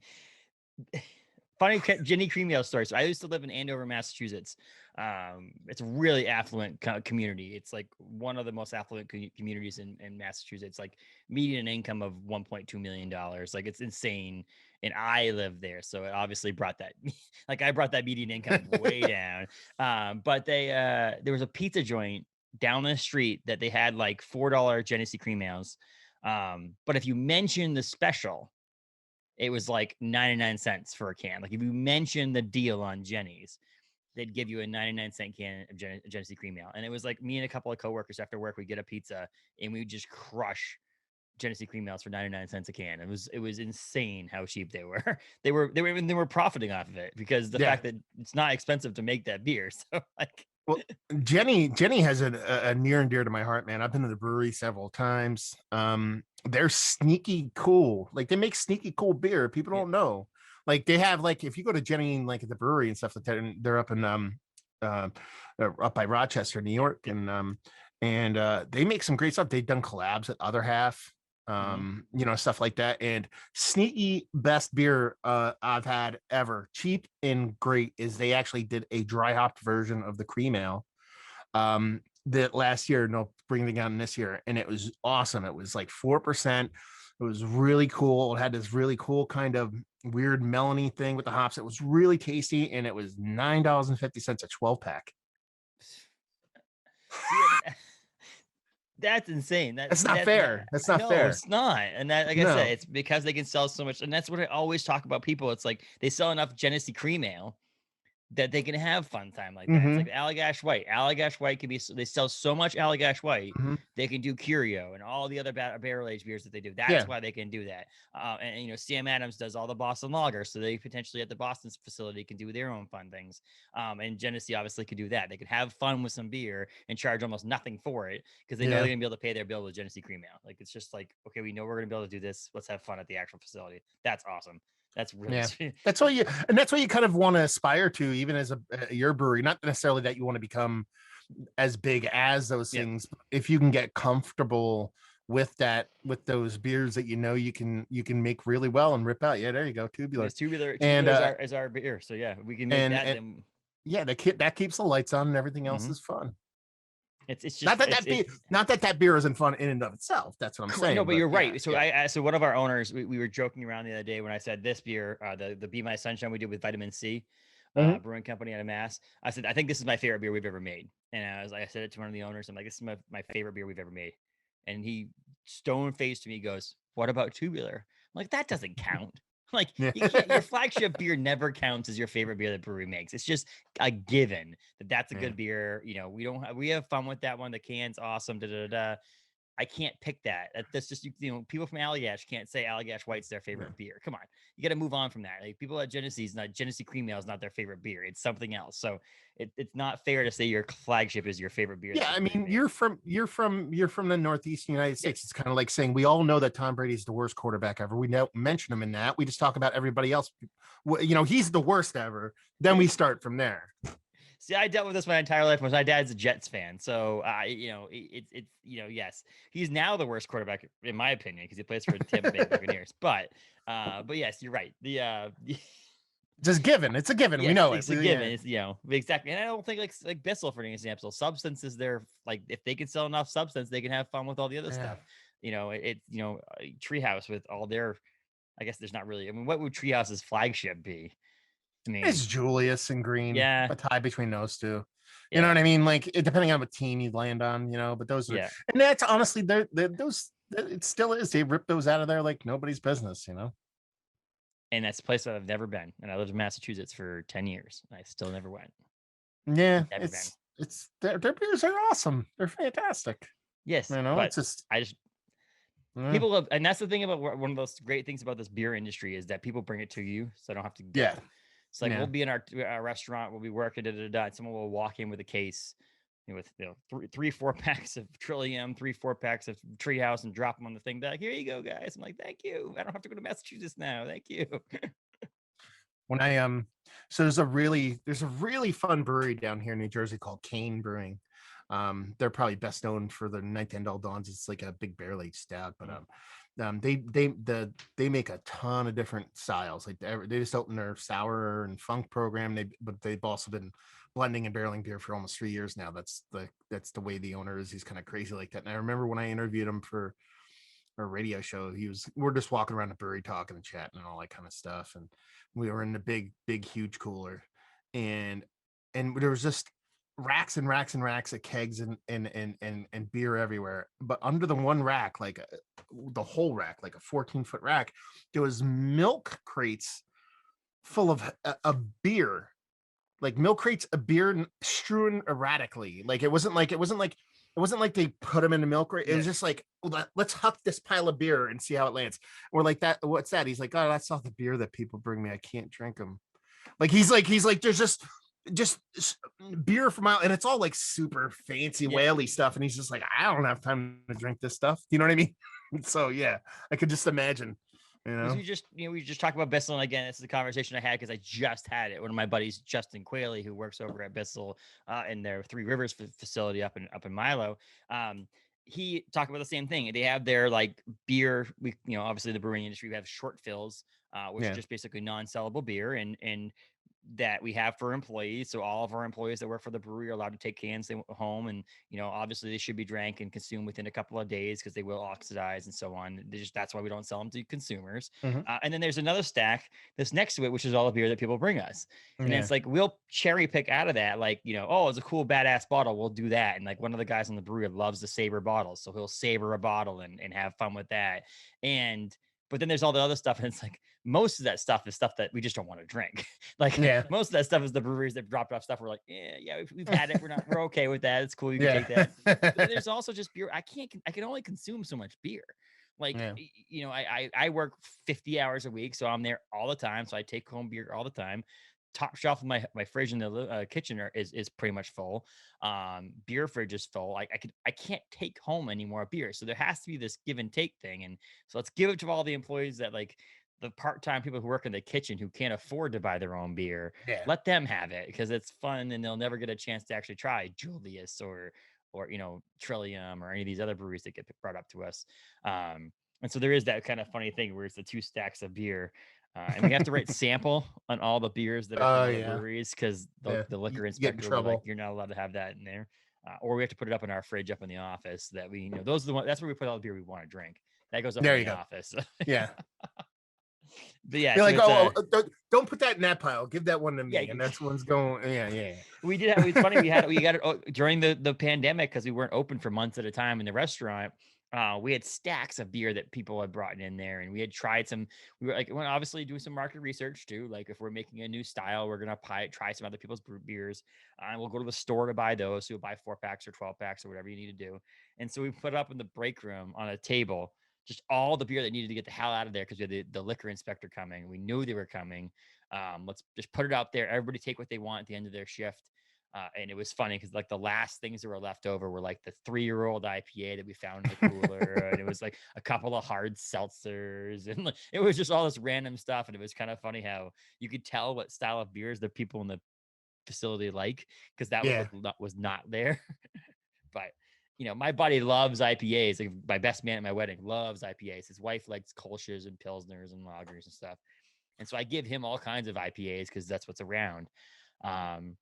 Funny Jenny Cream Ale story. So I used to live in Andover, Massachusetts. It's a really affluent community. It's like one of the most affluent communities in Massachusetts. Like median income of $1.2 million. Like it's insane. And I lived there, so it obviously brought that. Like I brought that median income way down. But there was a pizza joint down the street that they had like $4 Genesee Cream Ales. But if you mention the special, it was like 99 cents for a can. Like if you mention the deal on Jenny's, they'd give you a 99-cent can of Genesee Cream Ale. And it was like me and a couple of coworkers after work, we'd get a pizza and we would just crush Genesee Cream Ales for 99 cents a can. It was insane how cheap they were. they were profiting off of it because the fact that it's not expensive to make that beer. So like well, Jenny has a near and dear to my heart, man. I've been to the brewery several times. They're sneaky cool. Like they make sneaky cool beer. People don't know. Like they have like if you go to Jenny like at the brewery and stuff like that, and they're up in up by Rochester, New York, and they make some great stuff. They've done collabs at Other Half, stuff like that. And sneaky best beer I've had ever, cheap and great, is they actually did a dry hopped version of the cream ale that last year, bringing it out this year, and it was awesome. It was like 4%. It was really cool. It had this really cool kind of weird melony thing with the hops. It was really tasty, and it was $9.50 a 12-pack. That's insane. That's not fair. That's not fair. It's not. And that, like I said, it's because they can sell so much. And that's what I always talk about people. It's like they sell enough Genesee Cream Ale that they can have fun time like that. It's like Allagash White. Allagash White can be, they sell so much Allagash White, they can do Curio and all the other barrel-aged beers that they do. That's why they can do that. And Sam Adams does all the Boston Lager, so they potentially at the Boston facility can do their own fun things. And Genesee obviously could do that. They could have fun with some beer and charge almost nothing for it because they know they're gonna be able to pay their bill with Genesee Cream Ale. Like it's just like, okay, we know we're gonna be able to do this. Let's have fun at the actual facility. That's awesome. That's really sweet. That's what you kind of want to aspire to, even as your brewery. Not necessarily that you want to become as big as those things. If you can get comfortable with that, with those beers that you can make really well and rip out. Yeah, there you go, tubular. Tubular is our beer. So yeah, we can make that. That keeps the lights on and everything else is fun. It's just not that beer isn't fun in and of itself. That's what I'm saying. No, but you're right. So so one of our owners, we were joking around the other day when I said this beer, the Be My Sunshine we did with Vitamin C, brewing company out of Mass. I said, I think this is my favorite beer we've ever made. And I said it to one of the owners. I'm like, this is my favorite beer we've ever made. And he stone faced to me goes, what about Tubular? I'm like, that doesn't count. Like you can't, your flagship beer never counts as your favorite beer that brewery makes. It's just a given that's a good beer. We have fun with that one. The can's awesome. I can't pick that. That's just people from Allagash can't say Allagash White's their favorite beer. Come on, you got to move on from that. Like people at Genesee Cream Ale is not their favorite beer. It's something else. So it's not fair to say your flagship is your favorite beer. Yeah, I mean you're from the Northeast United States. It's kind of like saying we all know that Tom Brady's the worst quarterback ever. We don't mention him in that. We just talk about everybody else. He's the worst ever. Then we start from there. See, I dealt with this my entire life. My dad's a Jets fan, so yes, he's now the worst quarterback in my opinion because he plays for the Tampa Bay Buccaneers. But yes, you're right. Just given. It's a given. Yeah, We know it. it's a given. It's, exactly. And I don't think like Bissell, for an example, substance is their, like, if they can sell enough substance, they can have fun with all the other stuff. Treehouse with all their, I guess there's not really, I mean, what would Treehouse's flagship be? I mean, it's Julius and Green. Yeah. A tie between those two. You Yeah. know what I mean? Like, depending on what team you land on, but those are, and that's honestly, those, it still is. They rip those out of there like nobody's business, And that's a place that I've never been. And I lived in Massachusetts for 10 years. And I still never went. Yeah. Never it's their beers are awesome. They're fantastic. Yes. But it's just, people love, and that's the thing about one of those great things about this beer industry is that people bring it to you. So I don't have to go. Yeah. It's like, we'll be in our restaurant, we'll be working, and someone will walk in with a case with 3-4 packs of Trillium, 3-4 packs of Treehouse, and drop them on the thing. Be like, here you go, guys. I'm like, thank you. I don't have to go to Massachusetts now. Thank you. When I so there's a really fun brewery down here in New Jersey called Kane Brewing. They're probably best known for the Night End All Dawns. It's like a big barrel aged stout, but they make a ton of different styles. Like they just opened their sour and funk program. But they've also been blending and barreling beer for almost 3 years now. That's the way the owner is. He's kind of crazy like that. And I remember when I interviewed him for a radio show, we're just walking around the brewery talking and chatting and all that kind of stuff. And we were in the big, huge cooler, and there was just racks and racks and racks of kegs and beer everywhere. But under the one rack, like the whole rack, like a 14-foot rack, there was milk crates full of beer, like milk crates of beer strewn erratically. Like it wasn't like they put them in the milk crate. It was just like, let's huck this pile of beer and see how it lands. We're like, that. What's that? He's like, oh, that's all the beer that people bring me. I can't drink them. Like he's like, there's just beer from out, and it's all like super fancy whaley stuff. And he's just like, I don't have time to drink this stuff. You know what I mean? So yeah, I could just imagine. We just talk about Bissell, and again, this is the conversation I had because I just had it. One of my buddies, Justin Quayle, who works over at Bissell in their Three Rivers facility up in Milo. He talked about the same thing. They have their like beer. Obviously the brewing industry, we have short fills, which are just basically non-sellable beer, and that we have for employees. So all of our employees that work for the brewery are allowed to take cans home, and obviously they should be drank and consumed within a couple of days because they will oxidize and so on. That's why we don't sell them to consumers. And then there's another stack that's next to it, which is all the beer that people bring us. And it's like, we'll cherry pick out of that, like, oh, it's a cool badass bottle, we'll do that. And like one of the guys in the brewery loves to savor bottles, so he'll savor a bottle and have fun with that. But then there's all the other stuff, and it's like most of that stuff is stuff that we just don't want to drink. Like most of that stuff is the breweries that dropped off stuff. We're like, we've had it. We're okay with that. It's cool. You can take that. But then there's also just beer. I can only consume so much beer. Like, I work 50 hours a week, so I'm there all the time. So I take home beer all the time. Top shelf of my fridge in the kitchen is pretty much full. Beer fridge is full. I can't take home any more beer. So there has to be this give and take thing. And so let's give it to all the employees that, like, the part-time people who work in the kitchen who can't afford to buy their own beer. Let them have it because it's fun, and they'll never get a chance to actually try Julius or Trillium or any of these other breweries that get brought up to us. And so there is that kind of funny thing where it's the two stacks of beer. And we have to write sample on all the beers that are from the breweries because the liquor inspector will be like, you're not allowed to have that in there. Or we have to put it up in our fridge up in the office that we, those are the ones, that's where we put all the beer we want to drink. That goes up in the office. Yeah. But yeah, you're like, don't put that in that pile. Give that one to me. And that's one's going. Yeah. We did have, it's funny. We got it during the pandemic because we weren't open for months at a time in the restaurant. We had stacks of beer that people had brought in there, and we had tried some. We were like, well, obviously doing some market research too. Like if we're making a new style, we're gonna try some other people's beers, and we'll go to the store to buy those. So we'll buy 4 packs or 12 packs or whatever you need to do. And so we put it up in the break room on a table, just all the beer that needed to get the hell out of there because we had the liquor inspector coming. We knew they were coming. Let's just put it out there. Everybody take what they want at the end of their shift. And it was funny because like the last things that were left over were like the 3-year-old IPA that we found in the cooler, and it was like a couple of hard seltzers, and like, it was just all this random stuff. And it was kind of funny how you could tell what style of beers the people in the facility like because that was not there. But my buddy loves IPAs. Like my best man at my wedding loves IPAs. His wife likes Kolsch's and Pilsners and lagers and stuff. And so I give him all kinds of IPAs because that's what's around. And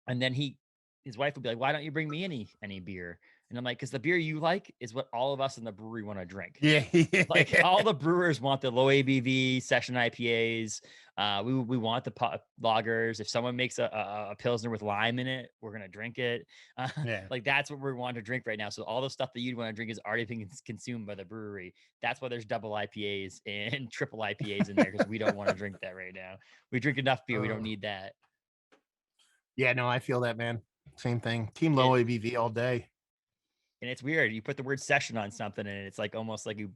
then his wife would be like, "Why don't you bring me any beer?" And I'm like, "Because the beer you like is what all of us in the brewery want to drink." Yeah. Like all the brewers want the low ABV session IPAs. We want the lagers. If someone makes a pilsner with lime in it, we're gonna drink it. Yeah. Like that's what we want to drink right now. So all the stuff that you'd want to drink is already being consumed by the brewery. That's why there's double IPAs and triple IPAs in there because we don't want to drink that right now. We drink enough beer. We don't need that. Yeah, no, I feel that, man. Same thing. Team low ABV all day. And it's weird. You put the word session on something, and it's like almost like you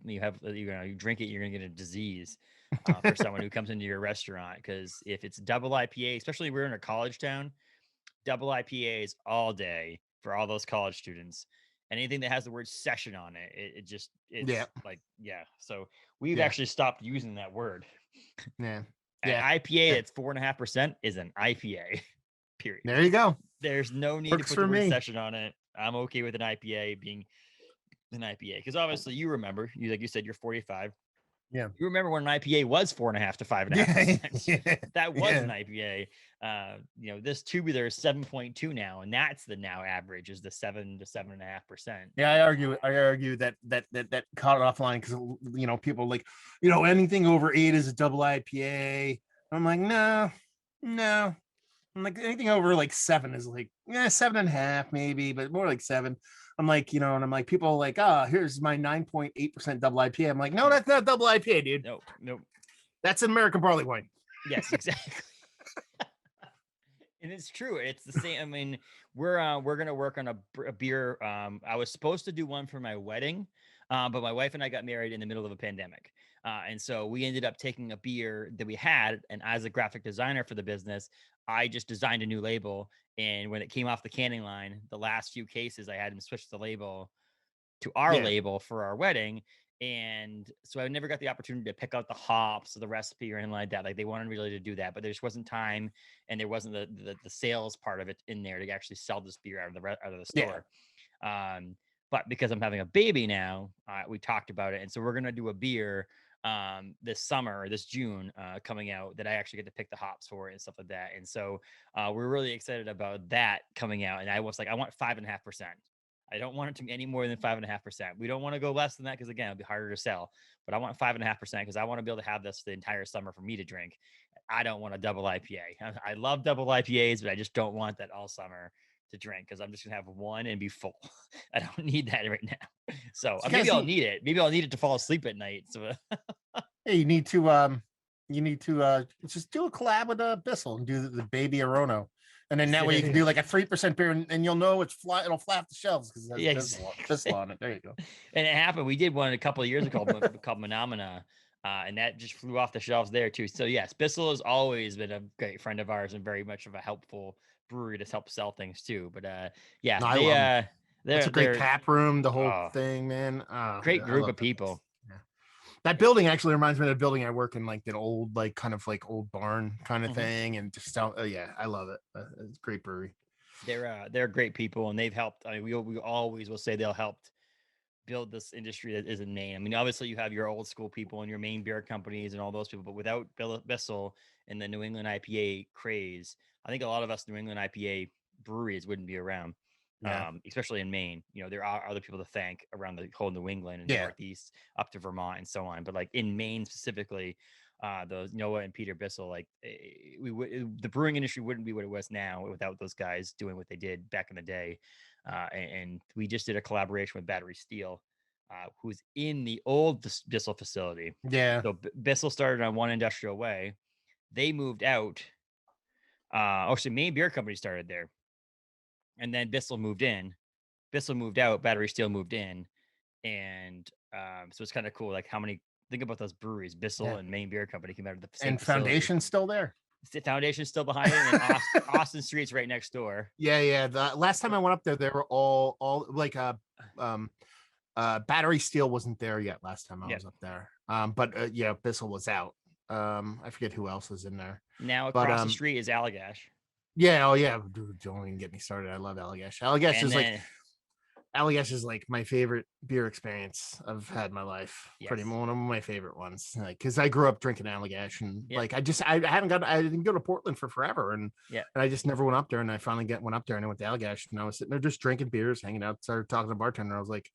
drink it, you're gonna get a disease for someone who comes into your restaurant. Because if it's double IPA, especially we're in a college town, double IPAs all day for all those college students. Anything that has the word session on it, it's like So we've actually stopped using that word. Yeah. An IPA that's 4.5% is an IPA. Period. There you go. There's no need to put the word session on it. I'm okay with an IPA being an IPA because obviously you remember, like you said, you're 45. Yeah. You remember when an IPA was 4.5 to 5.5%. That was an IPA. This tubular is 7.2 now, and that's the now average is the 7 to 7.5%. Yeah, I argue that caught it offline because people like anything over 8 is a double IPA. I'm like, no. I'm like anything over like 7 is like 7.5 maybe, but more like 7. I'm like, and I'm like, people are like, here's my 9.8% double IPA. I'm like, no, that's not double IPA, dude. Nope. That's an American barley wine. Yes, exactly. And it's true. It's the same. I mean, we're gonna work on a beer. I was supposed to do one for my wedding, but my wife and I got married in the middle of a pandemic. And so we ended up taking a beer that we had, and as a graphic designer for the business, I just designed a new label. And when it came off the canning line, the last few cases, I had him switch the label to our label for our wedding. And so I never got the opportunity to pick out the hops or the recipe or anything like that. Like they wanted really to do that, but there just wasn't time, and there wasn't the sales part of it in there to actually sell this beer out of the store. But because I'm having a baby now, we talked about it, and so we're gonna do a beer this summer, this June, coming out that I actually get to pick the hops for and stuff like that. And so we're really excited about that coming out. And I was like, I want 5.5%. I don't want it to be any more than 5.5%. We don't want to go less than that because again, it'll be harder to sell. But I want 5.5% because I want to be able to have this the entire summer for me to drink. I don't want a double IPA. I love double IPAs, but I just don't want that all summer to drink because I'm just gonna have one and be full. I don't need that right now. So maybe I'll need it. Maybe I'll need it to fall asleep at night. So hey, you need to just do a collab with Bissell and do the baby Arono. And then that way you can do like a 3% beer, and you'll know it'll fly off the shelves because it has Bissell on it. There you go. And it happened. We did one a couple of years ago called Phenomena, and that just flew off the shelves there too. So yes, Bissell has always been a great friend of ours and very much of a helpful brewery to help sell things too. But that's a great tap room, the whole thing, man. Great group of people. That building actually reminds me of the building I work in, like that old, like kind of like old barn kind of thing. And just I love it. It's a great brewery. They're great people, and they've helped. I mean, we always will say they'll help build this industry that is in Maine. I mean, obviously you have your old school people and your Maine beer companies and all those people, but without Bissell and the New England IPA craze, I think a lot of us New England IPA breweries wouldn't be around. Especially in Maine. There are other people to thank around the whole New England and Northeast up to Vermont and so on. But like in Maine specifically, those Noah and Peter Bissell, like the brewing industry wouldn't be what it was now without those guys doing what they did back in the day. And we just did a collaboration with Battery Steel, who's in the old Bissell facility. Yeah. So Bissell started on One Industrial Way. They moved out. Maine Beer Company started there. And then Bissell moved in. Bissell moved out. Battery Steel moved in. And so it's kind of cool. Like think about those breweries. Bissell and Maine Beer Company came out of the same facility. Foundation's still there. The Foundation's still behind it. And Austin Street's right next door. Yeah. The last time I went up there, they were all like Battery Steel wasn't there yet last time I was up there. But Bissell was out. I forget who else was in there. Now across the street is Allagash. Yeah, dude, don't even get me started. I love Allagash. Allagash is like Allagash is like my favorite beer experience I've had in my life. Pretty Yes. one of my favorite ones. Like, because I grew up drinking Allagash, and Yep. like I didn't go to Portland for forever, and Yep. I just never went up there. And I finally went up there, and I went to Allagash, and I was sitting there just drinking beers, hanging out, started talking to the bartender. I was like,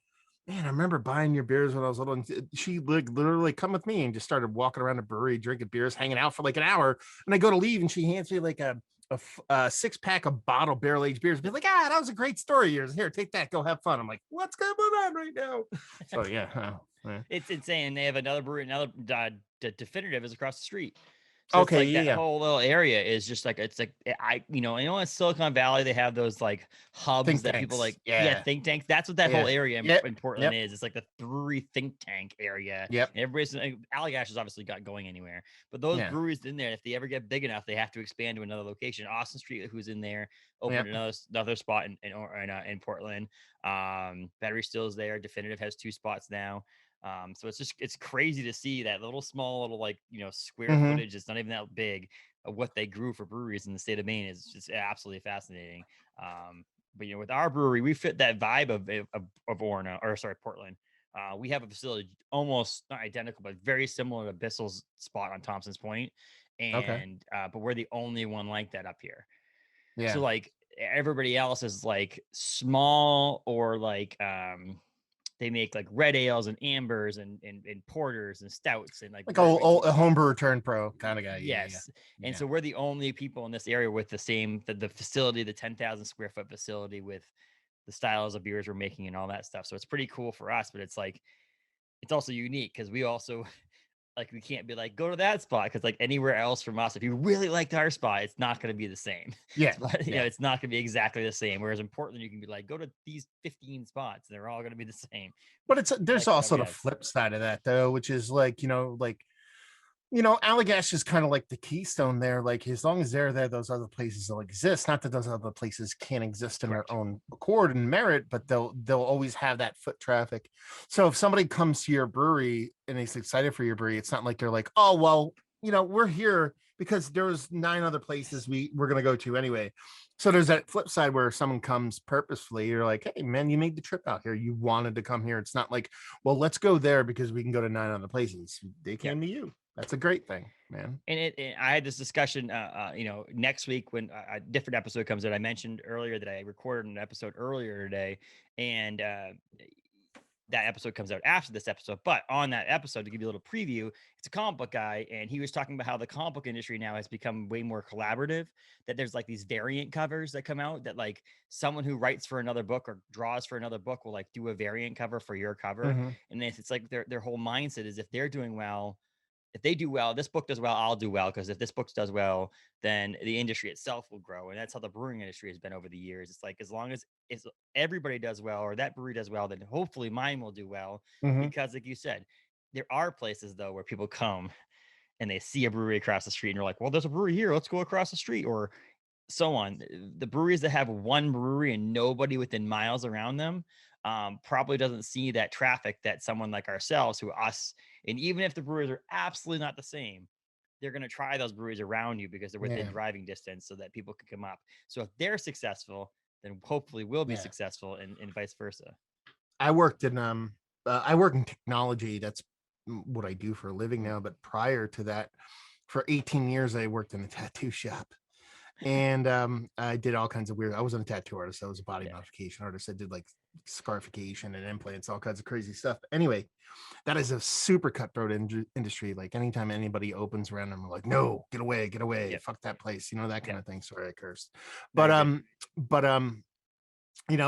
man, I remember buying your beers when I was little. And she like literally come with me and just started walking around the brewery, drinking beers, hanging out for like an hour. And I go to leave, and she hands me like a 6-pack of bottled barrel aged beers. Be like, that was a great story of yours. Here, take that, go have fun. I'm like, what's going on right now? So yeah, It's insane. They have another brewery, another definitive is across the street. So it's okay, like that yeah, whole little area is just like it's like in Silicon Valley they have those like hubs think that people tanks, like yeah, think tanks. That's what that whole yeah, area yep, in Portland yep, is. It's like the brewery think tank area. yep, And everybody's like, Allagash has obviously got going anywhere, but those yeah, breweries in there, if they ever get big enough, they have to expand to another location. Austin Street, who's in there, yep. opened another spot in Portland. Battery Stills there. Definitive has 2 spots now. So it's crazy to see that little small little like square Mm-hmm. footage. It's not even that big of what they grew for breweries in the state of Maine is just absolutely fascinating. But with our brewery, we fit that vibe of Portland. We have a facility almost not identical, but very similar to Bissell's spot on Thompson's Point, Okay, and but we're the only one like that up here. So yeah, like everybody else is like small or like they make like red ales and ambers and porters and stouts and like like very a homebrewer turned pro kind of guy. Yeah, yeah, yes. And yeah. so we're the only people in this area with the same the facility, the 10,000 square foot facility with the styles of beers we're making and all that stuff. So it's pretty cool for us, but it's like it's also unique because we also like we can't be like go to that spot because like anywhere else from us, if you really liked our spot, it's not going to be the same. Yeah, But yeah. it's not going to be exactly the same. Whereas in Portland, you can be like go to these 15 spots, and they're all going to be the same. But there's Like also whatever. the Yes. flip side of that though, which is like Allagash is kind of like the keystone there. Like as long as they're there, those other places will exist. Not that those other places can't exist in their Correct. own accord and merit, but they'll always have that foot traffic. So if somebody comes to your brewery and is excited for your brewery, it's not like they're like, oh well, we're here because there's 9 other places we're gonna go to anyway. So there's that flip side where someone comes purposefully. You're like, hey man, you made the trip out here. You wanted to come here. It's not like, well, let's go there because we can go to 9 other places. They Yep. came to you. That's a great thing, man. And I had this discussion, next week when a different episode comes out. I mentioned earlier that I recorded an episode earlier today, and that episode comes out after this episode. But on that episode, to give you a little preview, it's a comic book guy, and he was talking about how the comic book industry now has become way more collaborative. That there's like these variant covers that come out that like someone who writes for another book or draws for another book will like do a variant cover for your cover, Mm-hmm. and it's like their whole mindset is if they're doing well, if they do well, this book does well, I'll do well. Because if this book does well, then the industry itself will grow. And that's how the brewing industry has been over the years. It's like as long as everybody does well or that brewery does well, then hopefully mine will do well. Mm-hmm. Because like you said, there are places though where people come and they see a brewery across the street and you're like, well, there's a brewery here. Let's go across the street or so on. The breweries that have one brewery and nobody within miles around them probably doesn't see that traffic that someone like ourselves, and even if the breweries are absolutely not the same, they're going to try those breweries around you because they're within Yeah. driving distance so that people can come up. So if they're successful, then hopefully we'll be Yeah. successful and vice versa. I worked in I work in technology. That's what I do for a living now. But prior to that, for 18 years, I worked in a tattoo shop. And I did all kinds of weird. I wasn't a tattoo artist. I was a body Yeah. modification artist. I did like scarification and implants, all kinds of crazy stuff. Anyway, that is a super cutthroat industry. Like anytime anybody opens around them, I'm like, no, get away, Yep. fuck that place, that kind Yep. of thing. Sorry, I cursed. No, But you're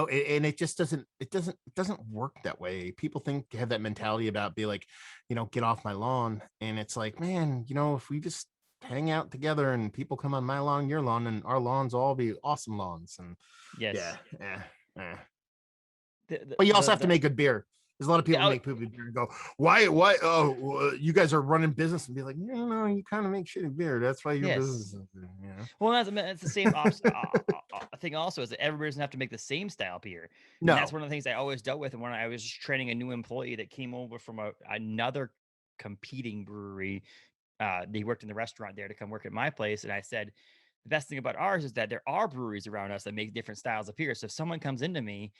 good. and it just doesn't work that way. People have that mentality about be like, get off my lawn, and it's like, man, if we just hang out together and people come on my lawn, your lawn, and our lawns all be awesome lawns. And yeah, Yes. yeah. The, But you also the, have to the, make good beer. There's a lot of people the, make poopy beer and go, why? Oh, you guys are running business, and be like, no, you kind of make shitty beer. That's why your business yes. is there, Well, that's the same thing. Also, is that everybody doesn't have to make the same style beer, and that's No. one of the things I always dealt with. And when I was training a new employee that came over from another competing brewery, they worked in the restaurant there to come work at my place, and I said, the best thing about ours is that there are breweries around us that make different styles of beer. So if someone comes into me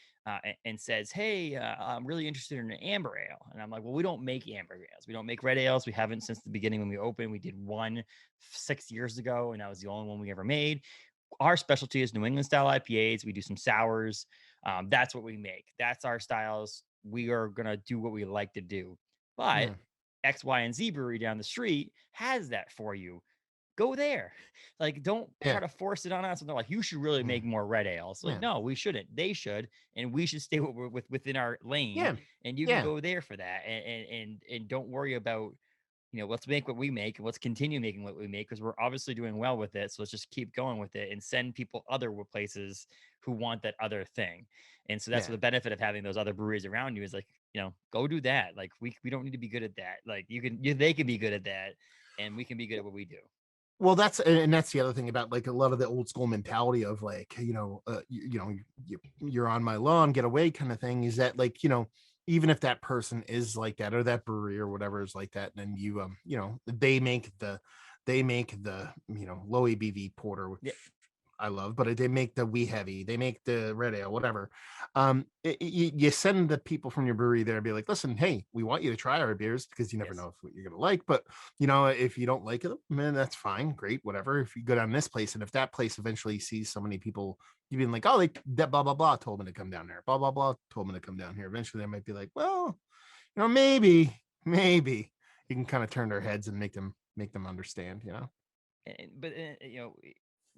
and says, "Hey, I'm really interested in an amber ale," and I'm like, "Well, we don't make amber ales. We don't make red ales. We haven't since the beginning when we opened. We did one 6 years ago, and that was the only one we ever made. Our specialty is New England style IPAs. We do some sours. That's what we make. That's our styles. We are gonna do what we like to do. But Yeah. X, Y, and Z brewery down the street has that for you. Go there. Like, don't try Yeah. to force it on us. And they're like, you should really Yeah. make more red ales. Like, Yeah. no, we shouldn't. They should, and we should stay within our lane. Yeah. And you can Yeah. go there for that. And don't worry about, let's make what we make and let's continue making what we make because we're obviously doing well with it. So let's just keep going with it and send people other places who want that other thing. And so that's Yeah. what the benefit of having those other breweries around you is, like, go do that. Like, we don't need to be good at that. Like, they can be good at that, and we can be good at what we do. Well, that's the other thing about like a lot of the old school mentality of like, you're on my lawn, get away kind of thing, is that like, even if that person is like that, or that brewery or whatever is like that, then they make the low ABV porter, which Yeah. I love, but they make the wee heavy, they make the red ale, whatever. You send the people from your brewery there and be like, listen, hey, we want you to try our beers because you never know what you're gonna like. But if you don't like it, man, that's fine, great, whatever. If you go down this place, and if that place eventually sees so many people, you've been like, oh, that blah blah blah told me to come down there, blah blah blah told me to come down here. Eventually, they might be like, well, maybe you can kind of turn their heads and make them understand,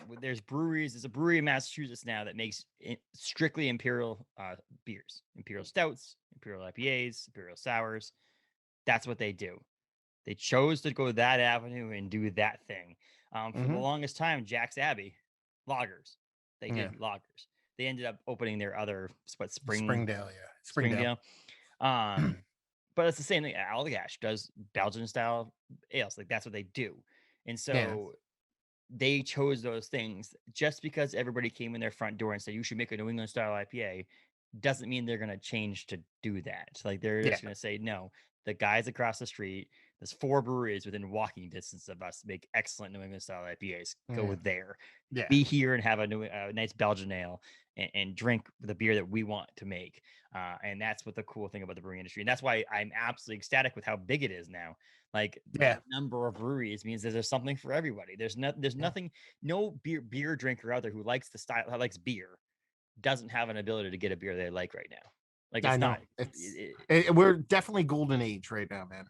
But there's breweries. There's a brewery in Massachusetts now that makes strictly imperial beers, imperial stouts, imperial IPAs, imperial sours. That's what they do. They chose to go that avenue and do that thing. For the longest time, Jack's Abbey lagers. They did lagers. They ended up opening their other Springdale, yeah, Springdale. But it's the same thing. Allagash does Belgian style ales. Like, that's what they do. And so they chose those things. Just because everybody came in their front door and said you should make a New England style IPA doesn't mean they're going to change to do that. Like, they're just going to say, no, the guys across the street, there's 4 breweries within walking distance of us make excellent New England style IPAs. Go there. Be here and have a nice Belgian ale and drink the beer that we want to make. And that's what the cool thing about the brewing industry. And that's why I'm absolutely ecstatic with how big it is now. Like, the number of breweries means that there's something for everybody. There's nothing, no beer drinker out there who likes the style, who likes beer, doesn't have an ability to get a beer they like right now. Like, it's I know. not. We're definitely golden age right now, man.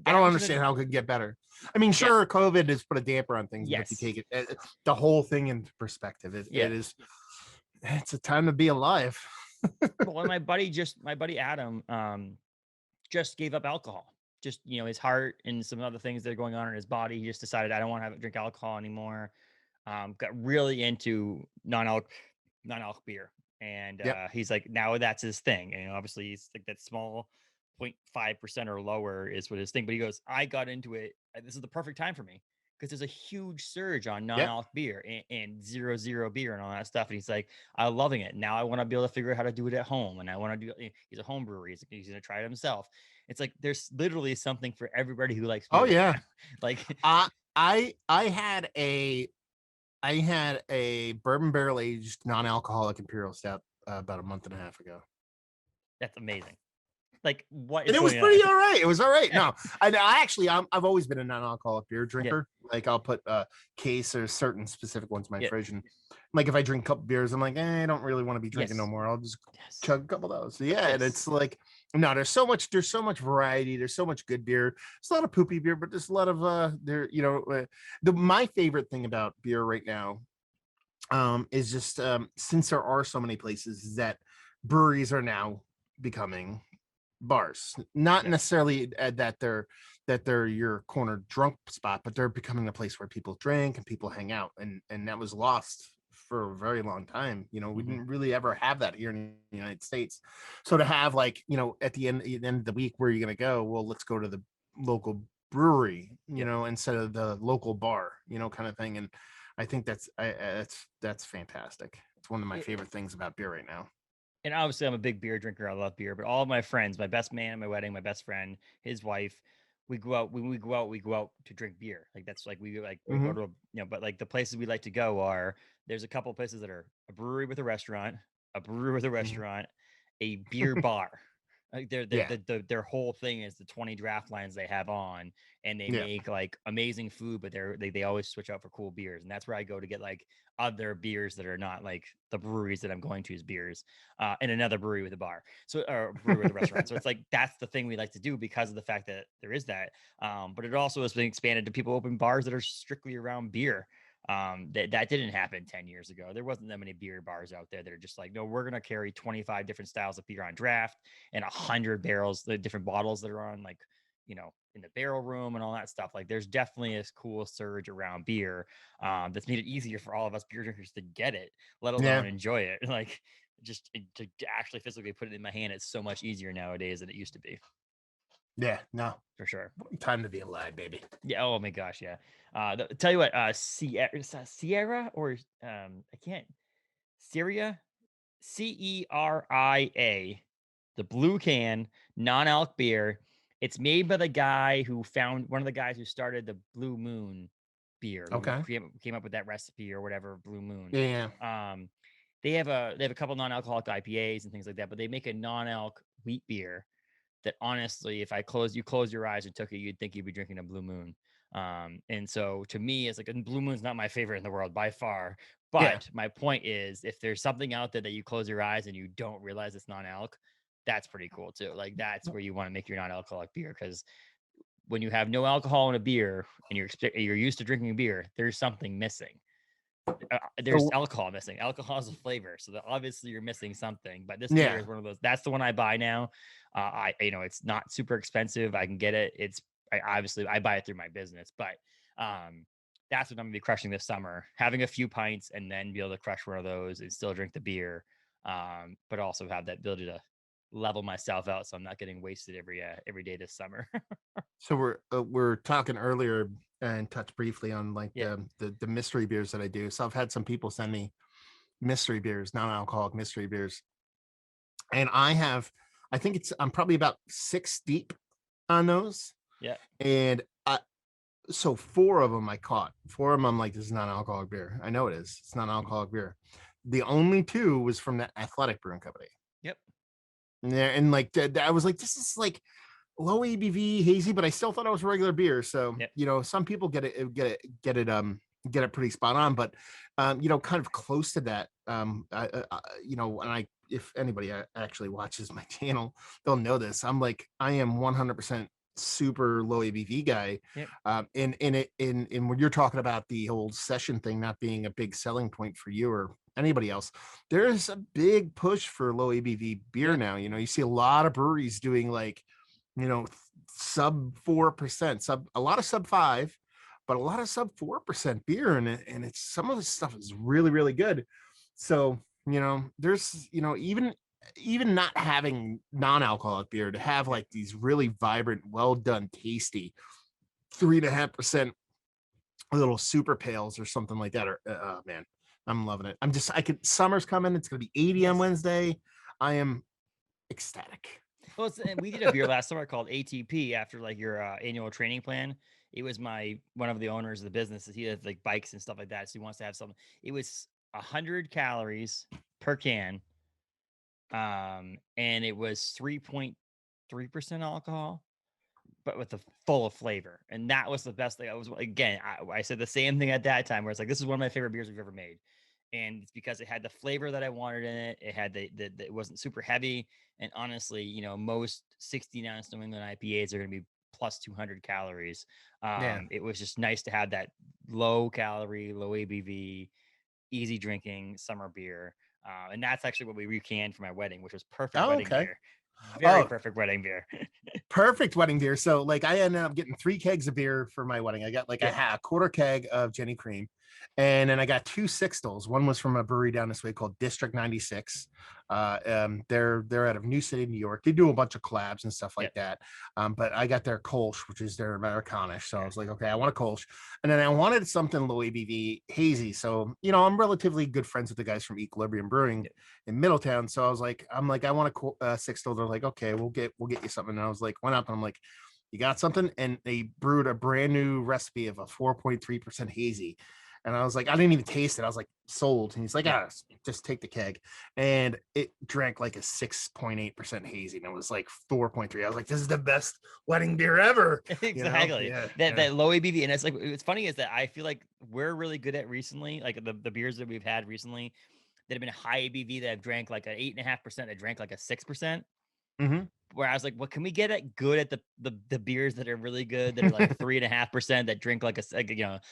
I don't understand how it could get better. I mean, sure, COVID has put a damper on things, but if you take it, the whole thing into perspective, it's a time to be alive. Well, my buddy Adam just gave up alcohol. Just, his heart and some other things that are going on in his body. He just decided, I don't want to drink alcohol anymore. Got really into non-alcoholic beer. And he's like, now that's his thing. And obviously he's like, that small 0.5% or lower is what his thing. But he goes, I got into it. This is the perfect time for me because there's a huge surge on non-alc beer and 0.0 beer and all that stuff. And he's like, I'm loving it. Now I want to be able to figure out how to do it at home. And I want to do, he's a home brewer. He's going to try it himself. It's like, there's literally something for everybody who likes beer. Oh yeah. Like, I had a bourbon barrel aged non-alcoholic imperial stout about a month and a half ago. That's amazing. Like, what? And it was pretty all right. It was all right. No, I've always been a non-alcoholic beer drinker. Like, I'll put case or certain specific ones in my fridge, and like if I drink a couple beers, I'm like, I don't really want to be drinking no more. I'll just chug a couple of those. So, and it's like, no, there's so much variety. There's so much good beer. There's a lot of poopy beer, but there's a lot of my favorite thing about beer right now is just since there are so many places that breweries are now becoming bars, not necessarily that they're your corner drunk spot, but they're becoming a place where people drink and people hang out, and that was lost for a very long time. We didn't really ever have that here in the United States. So to have, like, at the end of the week, where are you going to go? Well, let's go to the local brewery, instead of the local bar, kind of thing. And I think that's fantastic. It's one of my favorite things about beer right now. And obviously I'm a big beer drinker. I love beer, but all of my friends, my best man at my wedding, my best friend, his wife, we go out when we go out to drink beer. Like that's like we go Hmm. to but like the places we like to go are there's a couple of places that are a brewery with a restaurant, a brewery with a Hmm. restaurant, a beer bar. Like Yeah. their whole thing is the 20 draft lines they have on, and they Yeah. make like amazing food, but they always switch out for cool beers, and that's where I go to get like other beers that are not like the breweries that I'm going to as beers, in another brewery with a bar, so or a brewery with a restaurant. So it's like that's the thing we like to do because of the fact that there is that. But it also has been expanded to people open bars that are strictly around beer. That didn't happen 10 years ago. There wasn't that many beer bars out there that are just like, no, we're gonna carry 25 different styles of beer on draft and 100 barrels, the different bottles that are on like, in the barrel room and all that stuff. Like there's definitely a cool surge around beer, that's made it easier for all of us beer drinkers to get it, let Yeah. alone enjoy it. Like to actually physically put it in my hand, it's so much easier nowadays than it used to be, Yeah. No. for sure. Time to be alive, baby. Yeah. Oh my gosh. Yeah. Tell you what. Sierra or I can't. Syria. Ceria. The blue can non-alc beer. It's made by the guy who found one of the guys who started the Blue Moon beer, who Okay. came up with that recipe or whatever. Blue Moon. Yeah. Um, they have a couple non-alcoholic IPAs and things like that, but they make a non-alc wheat beer that honestly, if you close your eyes and took it, you'd think you'd be drinking a Blue Moon. And so to me, it's like, and Blue Moon's not my favorite in the world by far. Yeah. But my point is, if there's something out there that you close your eyes and you don't realize it's non-alc, that's pretty cool too. Like that's where you want to make your non-alcoholic beer, because when you have no alcohol in a beer and you're used to drinking beer, there's something missing. There's So alcohol missing. Alcohol is a flavor, so that obviously you're missing something. But this beer yeah. is one of those. That's the one I buy now. It's not super expensive. I can get it. I buy it through my business, but um, that's what I'm gonna be crushing this summer. Having a few pints and then be able to crush one of those and still drink the beer, but also have that ability to level myself out so I'm not getting wasted every day this summer. So we're talking earlier and touched briefly on like Yeah. the mystery beers that I do. So I've had some people send me mystery beers, non-alcoholic mystery beers, and I think I'm probably about 6 deep on those, Yeah. and so 4 of them I caught. 4 of them I'm like, this is not alcoholic beer. I know it is. It's not alcoholic beer. The only 2 was from that Athletic Brewing Company. Yep. And like I was like, this is like low ABV, hazy, but I still thought it was regular beer. So Yep. some people get it pretty spot on, but kind of close to that. And if anybody actually watches my channel, they'll know this. I am 100% super low ABV guy. Yep. In when you're talking about the whole session thing not being a big selling point for you or anybody else, there's a big push for low ABV beer Yep. now. You see a lot of breweries doing like, sub 4%, a lot of sub 5, but a lot of sub 4% beer, and it's some of this stuff is really, really good. So, there's, even not having non-alcoholic beer, to have like these really vibrant, well done, tasty 3.5% little super pails or something like that. Or oh man, I'm loving it. Summer's coming. It's gonna be 80 on Yes. Wednesday. I am ecstatic. Well, and we did a beer last summer called ATP after like your annual training plan. It was one of the owners of the business. He has like bikes and stuff like that, so he wants to have something. It was 100 calories per can, and it was 3.3% alcohol, but with the full of flavor, and that was the best thing. I was again, I said the same thing at that time, where it's like this is one of my favorite beers we've ever made, and it's because it had the flavor that I wanted in it. It had it wasn't super heavy, and honestly, most 16-ounce New England IPAs are going to be plus 200 calories. Yeah. It was just nice to have that low calorie, low ABV, easy drinking summer beer. And that's actually what we recanned for my wedding, which was perfect Oh, wedding okay. beer. Very Oh, perfect wedding beer. perfect wedding beer. So like I ended up getting 3 kegs of beer for my wedding. I got like Yep. a quarter keg of Jenny Cream. And then I got 2 sixtels. One was from a brewery down this way called District 96. They're out of New City, New York. They do a bunch of collabs and stuff like Yep. that. But I got their Kolsch, which is their Americanish. So I was like, okay, I want a Kolsch. And then I wanted something low ABV, hazy. So, I'm relatively good friends with the guys from Equilibrium Brewing in Middletown. So I was like, I want a sixtel. They're like, okay, we'll get you something. And I was like, went up and I'm like, You got something? And they brewed a brand new recipe of a 4.3% hazy. And I was like, I didn't even taste it. I was like, sold. And he's like, Yeah. just take the keg. And it drank like a 6.8% hazy. And it was like 4.3. I was like, this is the best wedding beer ever. Exactly. Yeah. That low ABV. And it's like, it's funny is that I feel like we're really good at recently, like the beers that we've had recently that have been high ABV that have drank like an 8.5% that drank like a 6%. Mm-hmm. Where I was like, what can we get at good at the beers that are really good that are like 3.5% that drink like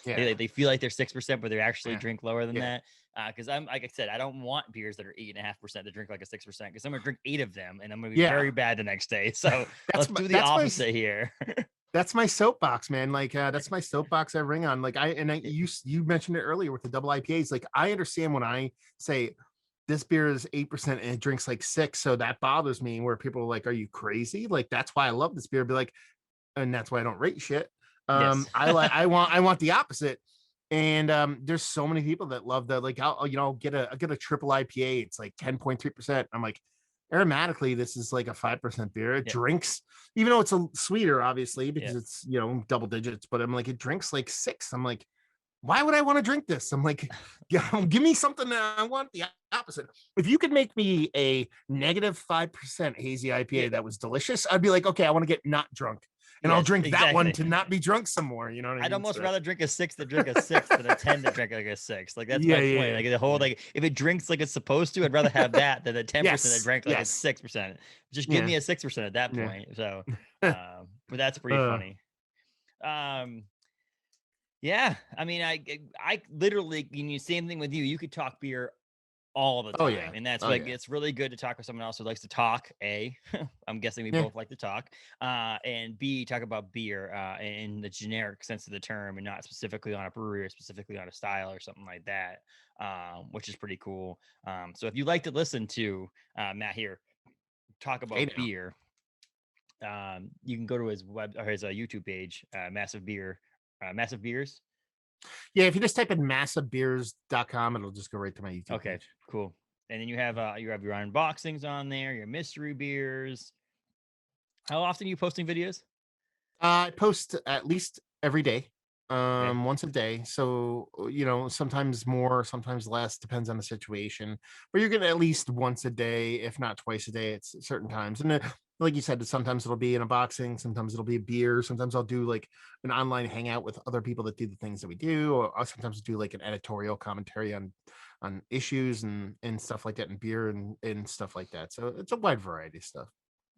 Yeah. they feel like they're 6%, but they actually Yeah. drink lower than Yeah. that. Because I'm like I said, I don't want beers that are 8.5% to drink like a 6% because I'm gonna drink 8 of them and I'm gonna be Yeah. very bad the next day. So let's do the that's my opposite here. that's my soapbox, man. Like that's my soapbox I ring on. Like you mentioned it earlier with the double IPAs. Like I understand when I say this beer is 8% and it drinks like 6, so that bothers me. Where people are like, "Are you crazy?" Like that's why I love this beer. Be like, and that's why I don't rate shit. Yes. I want the opposite. And there's so many people that love that. Like I'll get a triple IPA. It's like 10.3%. I'm like, aromatically, this is like a 5% beer. It Yeah. drinks, even though it's a sweeter, obviously, because Yeah. it's double digits. But I'm like, it drinks like 6. I'm like, why would I want to drink this? I'm like, give me something that I want the opposite. If you could make me a -5% hazy Yeah. IPA that was delicious, I'd be like, okay, I want to get not drunk. And I'll Yes, drink that one exactly. to not be drunk some more. You know what I I'd mean? almost So, rather drink a 6 that drink a 6 than a 10 that drink like a 6. Like that's yeah, my point. yeah, Like the whole yeah. like if it drinks like it's supposed to, I'd rather have that than the 10% that Yes, drank like it's yes, 6%. Just give yeah, me a 6% at that yeah. point. So, but that's pretty uh, funny. Um, yeah, I mean, I literally, same thing with you. You could talk beer all the oh yeah, time. And that's oh like yeah, it's really good to talk with someone else who likes to talk. A, I'm guessing we yeah. both like to talk. And B, talk about beer in the generic sense of the term and not specifically on a brewery or specifically on a style or something like that. Which is pretty cool. So if you like to listen to Matt here talk Hey about now. beer, you can go to his web or his YouTube page, Massive Beers. Yeah, if you just type in massivebeers.com, it'll just go right to my YouTube Okay, page. cool. And then you have your unboxings on there, your mystery beers. How often are you posting videos? I post at least every day, Okay. once a day. So, sometimes more, sometimes less, depends on the situation. But you're getting at least once a day, if not twice a day at certain times. And like you said, sometimes it'll be an unboxing, sometimes it'll be a beer, sometimes I'll do like an online hangout with other people that do the things that we do, or I'll sometimes do like an editorial commentary on issues and stuff like that, and beer and stuff like that. So it's a wide variety of stuff.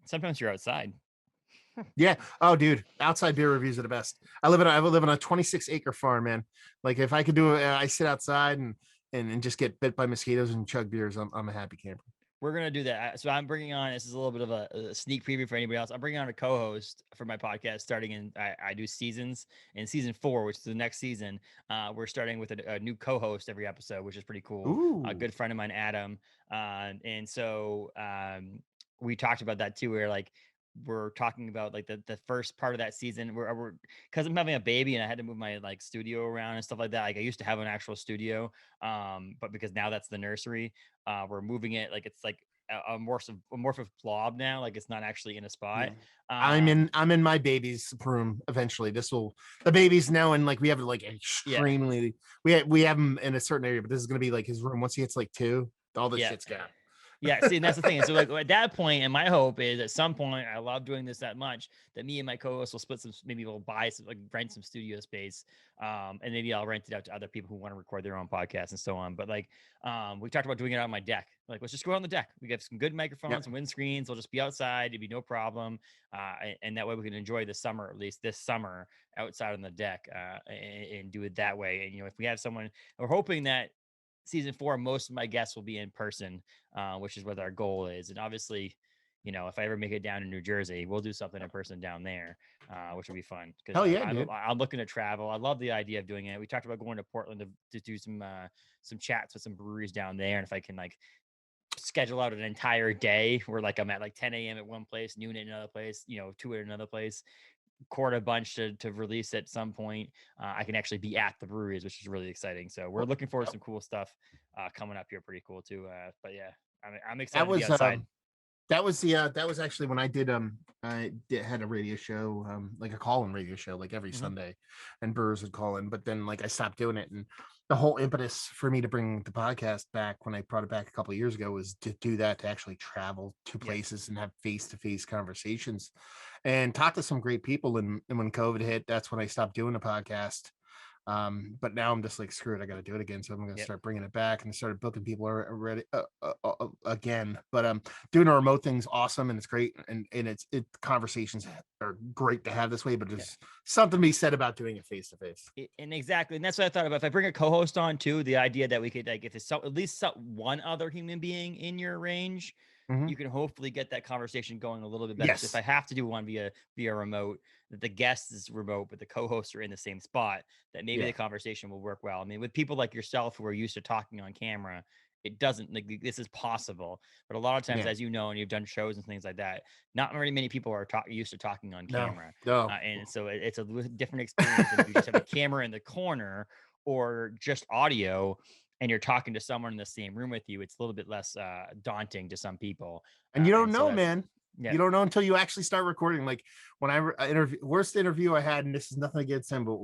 Sometimes you're outside. Yeah. Oh, dude, outside beer reviews are the best. I live on a 26-acre farm, man. Like if I could do it, I sit outside and just get bit by mosquitoes and chug beers. I'm a happy camper. We're gonna do that. So I'm bringing on. This is a little bit of a sneak preview for anybody else. I'm bringing on a co-host for my podcast. Starting in, I do seasons. In season 4, which is the next season, we're starting with a new co-host every episode, which is pretty cool. A Ooh. good friend of mine, Adam, and so we talked about that too. Where like we're talking about like the first part of that season. We're because I'm having a baby and I had to move my like studio around and stuff like that. Like I used to have an actual studio, but because now that's the nursery. We're moving it like it's like a amorphous blob now. Like it's not actually in a spot. Yeah. Um, I'm in my baby's room eventually. The baby's now in, like, we have like yeah, extremely, we have him in a certain area, but this is gonna be like his room once he hits like 2, all this yeah. shit's gone. Yeah, see, and that's the thing. And so, like at that point, and my hope is at some point, I love doing this that much that me and my co-host will split some. Maybe we'll buy some, like rent some studio space, and maybe I'll rent it out to other people who want to record their own podcasts and so on. But like, we talked about doing it on my deck. Like, let's just go on the deck. We got some good microphones and windscreens. We'll just be outside. It'd be no problem, and that way we can enjoy the summer, at least this summer, outside on the deck, and do it that way. And if we have someone, we're hoping that season 4, most of my guests will be in person, which is what our goal is. And obviously, if I ever make it down to New Jersey, we'll do something in person down there, which will be fun because Hell yeah, I'm, dude. I'm looking to travel. I love the idea of doing it. We talked about going to Portland to do some chats with some breweries down there. And if I can like schedule out an entire day where like I'm at like 10 a.m. at one place, noon at another place, 2 at another place, court a bunch to release at some point. I can actually be at the breweries, which is really exciting. So we're looking forward to some cool stuff coming up here. Pretty cool too. But yeah, I'm That excited to be was outside. That was actually when had a radio show, like a call-in radio show, like every Sunday, and brewers would call in. But then like I stopped doing it, and the whole impetus for me to bring the podcast back when I brought it back a couple of years ago was to do that, to actually travel to places and have face-to-face conversations and talk to some great people. And when COVID hit, that's when I stopped doing the podcast. But now I'm just like, screw it, I got to do it again. So I'm going to start bringing it back and started booking people already again. But doing a remote thing's awesome, and it's great, and conversations are great to have this way. But there's something to be said about doing it face to face. And exactly, and that's what I thought about. If I bring a co-host on too, the idea that we could, like, if there's at least one other human being in your range, you can hopefully get that conversation going a little bit better. Yes. So if I have to do one via remote, that the guest is remote, but the co-hosts are in the same spot, that maybe the conversation will work well. I mean, with people like yourself who are used to talking on camera, it doesn't, like, this is possible. But a lot of times, as you know, and you've done shows and things like that, not very many people are used to talking on camera. No. And so it's a different experience if you just have a camera in the corner or just audio, and you're talking to someone in the same room with you. It's a little bit less daunting to some people. And you don't know, so man. Yeah. You don't know until you actually start recording. Like when I worst interview I had, and this is nothing against him, but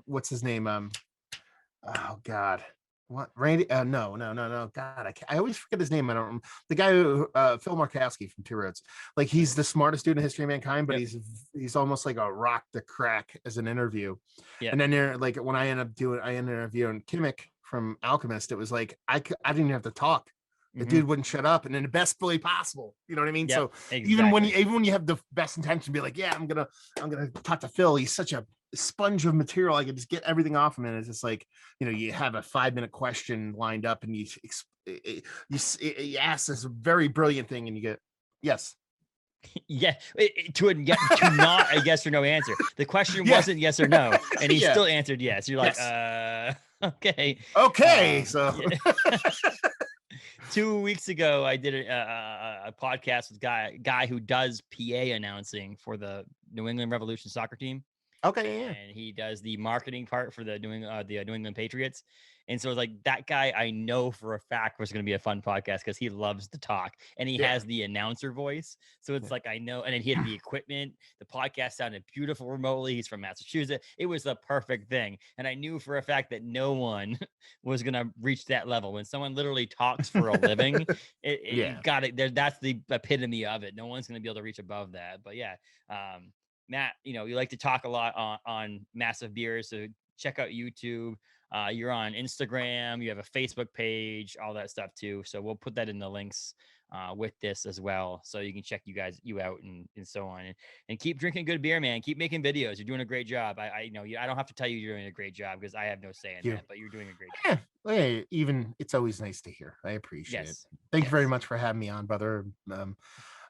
what's his name? Oh God, what Randy? No. God, I always forget his name. I don't. The guy who Phil Markowski from Two Roads. Like, he's the smartest dude in the history of mankind, but he's almost like a rock to crack as an interview. Yeah. And then there, like when I ended up interviewing Kimmick from Alchemist, it was like I didn't even have to talk. The dude wouldn't shut up, and in the best way possible. You know what I mean? So even when you have the best intention, be like, yeah, I'm gonna talk to Phil. He's such a sponge of material. I could just get everything off him, and it's just like, you know, you have a 5-minute question lined up, and you ask this very brilliant thing, and you get yes. Yeah, to not a yes or no answer. The question wasn't yes or no, and he still answered yes. You're like, okay. So. 2 weeks ago, I did a podcast with a guy who does PA announcing for the New England Revolution soccer team. Okay, yeah. And he does the marketing part for the New England Patriots. And so it's like, that guy I know for a fact was going to be a fun podcast because he loves to talk, and he has the announcer voice. So it's like, I know, and then he had the equipment. The podcast sounded beautiful remotely. He's from Massachusetts. It was the perfect thing. And I knew for a fact that no one was going to reach that level. When someone literally talks for a living, it got it. That's the epitome of it. No one's going to be able to reach above that. But Matt, you know, you like to talk a lot on Massive Beer, so check out YouTube. You're on Instagram. You have a Facebook page, all that stuff too. So we'll put that in the links with this as well, so you can check you out and so on. And keep drinking good beer, man. Keep making videos. You're doing a great job. I know you. I don't have to tell you you're doing a great job because I have no say in that. But you're doing a great job. Hey, even it's always nice to hear. I appreciate it. Thank you very much for having me on, brother.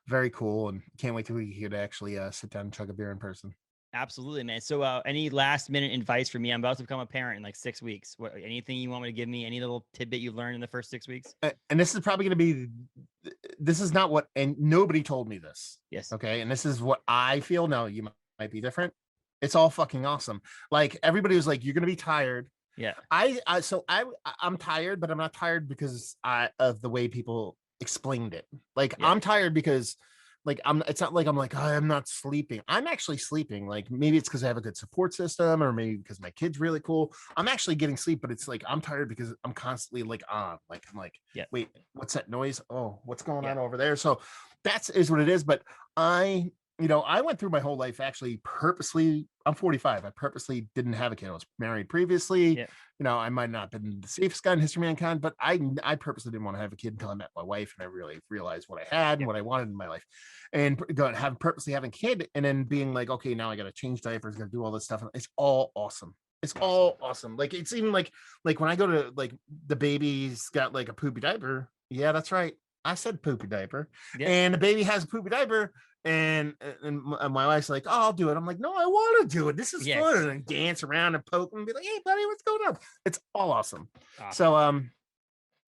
Very cool, and can't wait till we get to actually sit down and chug a beer in person. Absolutely, man. So any last minute advice for me? I'm about to become a parent in like 6 weeks. Anything you want me to give me? Any little tidbit you learned in the first 6 weeks? And this is probably going to be, this is not what, and nobody told me this. Yes. Okay. And this is what I feel. Now, you might be different. It's all fucking awesome. Like, everybody was like, you're going to be tired. Yeah. I'm tired, but I'm not tired because of the way people explained it. Like, I'm tired because, like, it's not like I'm like, oh, I'm not sleeping. I'm actually sleeping. Like, maybe it's because I have a good support system, or maybe because my kid's really cool. I'm actually getting sleep, but it's like, I'm tired because I'm constantly like on, like, I'm like, wait, what's that noise? Oh, what's going on over there? So is what it is. But I went through my whole life actually purposely. I'm 45. I purposely didn't have a kid. I was married previously. Yeah. You know, I might not have been the safest guy in history of mankind, but I purposely didn't want to have a kid until I met my wife, and I really realized what I had and what I wanted in my life. And purposely having a kid, and then being like, okay, now I got to change diapers, got to do all this stuff. And it's all awesome. It's all awesome. Like, it's even like when I go to, like, the baby's got like a poopy diaper. Yeah, that's right. I said poopy diaper. Yeah. And the baby has a poopy diaper. And my wife's like, oh, I'll do it. I'm like, no, I want to do it. This is fun. And dance around and poke and be like, hey, buddy, what's going on? It's all awesome. So, I don't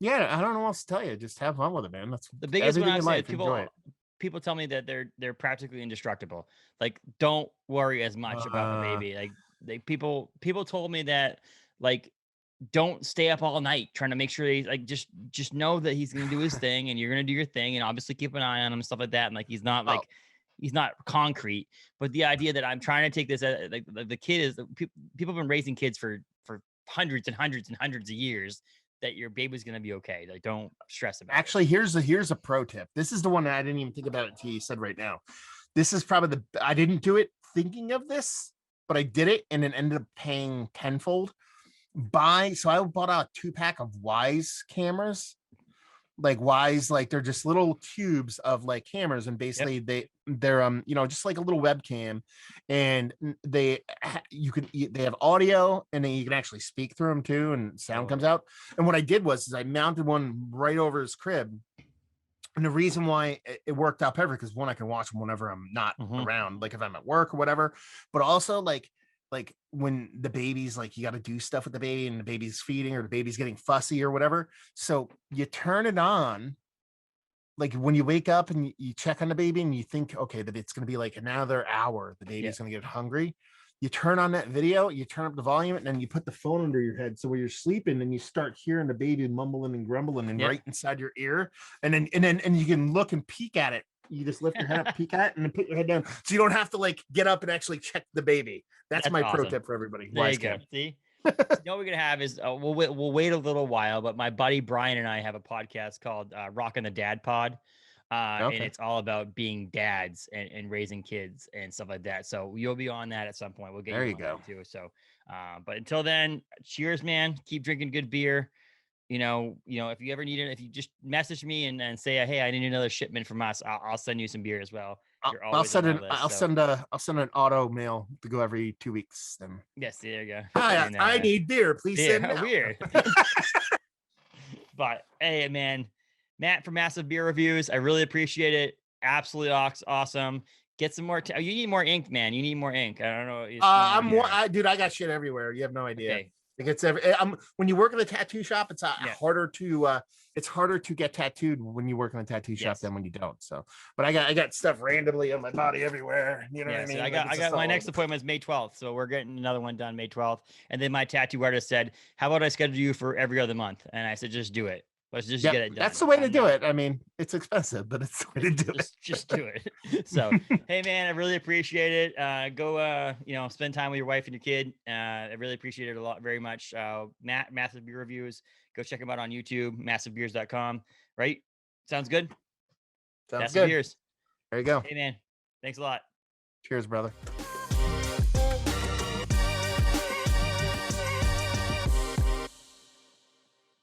know what else to tell you. Just have fun with it, man. That's the biggest one. I say, people tell me that they're practically indestructible. Like, don't worry as much about the baby. Like, people told me that, like, don't stay up all night trying to make sure he's like, just know that he's going to do his thing and you're going to do your thing, and obviously keep an eye on him and stuff like that. And like, he's not like, he's not concrete, but the idea that I'm trying to take this, like the kid is, people have been raising kids for hundreds and hundreds and hundreds of years, that your baby's going to be okay. Like, don't stress about it. Actually, here's a pro tip. This is the one that I didn't even think about it until you said right now. This is probably I didn't do it thinking of this, but I did it and it ended up paying tenfold. So I bought a 2-pack of Wise cameras. Like Wise, like they're just little tubes of like cameras, and basically they're just like a little webcam, and they have audio, and then you can actually speak through them too, and sound comes out. And what I did was I mounted one right over his crib. And the reason why it worked out perfect is, one, I can watch them whenever I'm not around, like if I'm at work or whatever, but also like when the baby's like, you got to do stuff with the baby and the baby's feeding or the baby's getting fussy or whatever. So you turn it on, like when you wake up and you check on the baby and you think, okay, that it's going to be like another hour, the baby's going to get hungry. You turn on that video, you turn up the volume, and then you put the phone under your head. So when you're sleeping, and you start hearing the baby mumbling and grumbling and right inside your ear. And then you can look and peek at it. You just lift your head up, peek at it, and then put your head down. So you don't have to like get up and actually check the baby. That's my pro tip for everybody. There you go. See? So what we're going to have is we'll wait a little while, but my buddy Brian and I have a podcast called Rockin' the Dad Pod. And it's all about being dads and raising kids and stuff like that. So you'll be on that at some point. We'll get you on that too. So, but until then, cheers, man. Keep drinking good beer. You know, if you ever need it, if you just message me and say, hey, I need another shipment from us, I'll send you some beer as well. I'll send an auto mail to go every 2 weeks. Then yes, there you go. Hi, I need beer. Please send it. Weird. But hey, man, Matt from Massive Beer Reviews, I really appreciate it. Absolutely awesome. Get some more. You need more ink, man. You need more ink. I don't know. Dude, I got shit everywhere. You have no idea. Okay. Like it's when you work in a tattoo shop, it's harder to get tattooed when you work in a tattoo shop than when you don't. So, but I got stuff randomly on my body everywhere. You know what I mean? So I got my next appointment is May 12th, so we're getting another one done May 12th. And then my tattoo artist said, "How about I schedule you for every other month?" And I said, "Just do it. Let's just get it done." That's the way to do it. I mean, it's expensive, but it's the way to do it. Just do it. So, hey, man, I really appreciate it. Go, spend time with your wife and your kid. I really appreciate it a lot, very much. Matt, Massive Beer Reviews. Go check him out on YouTube, massivebeers.com. Right? Sounds good? Sounds good. Beers. There you go. Hey, man. Thanks a lot. Cheers, brother.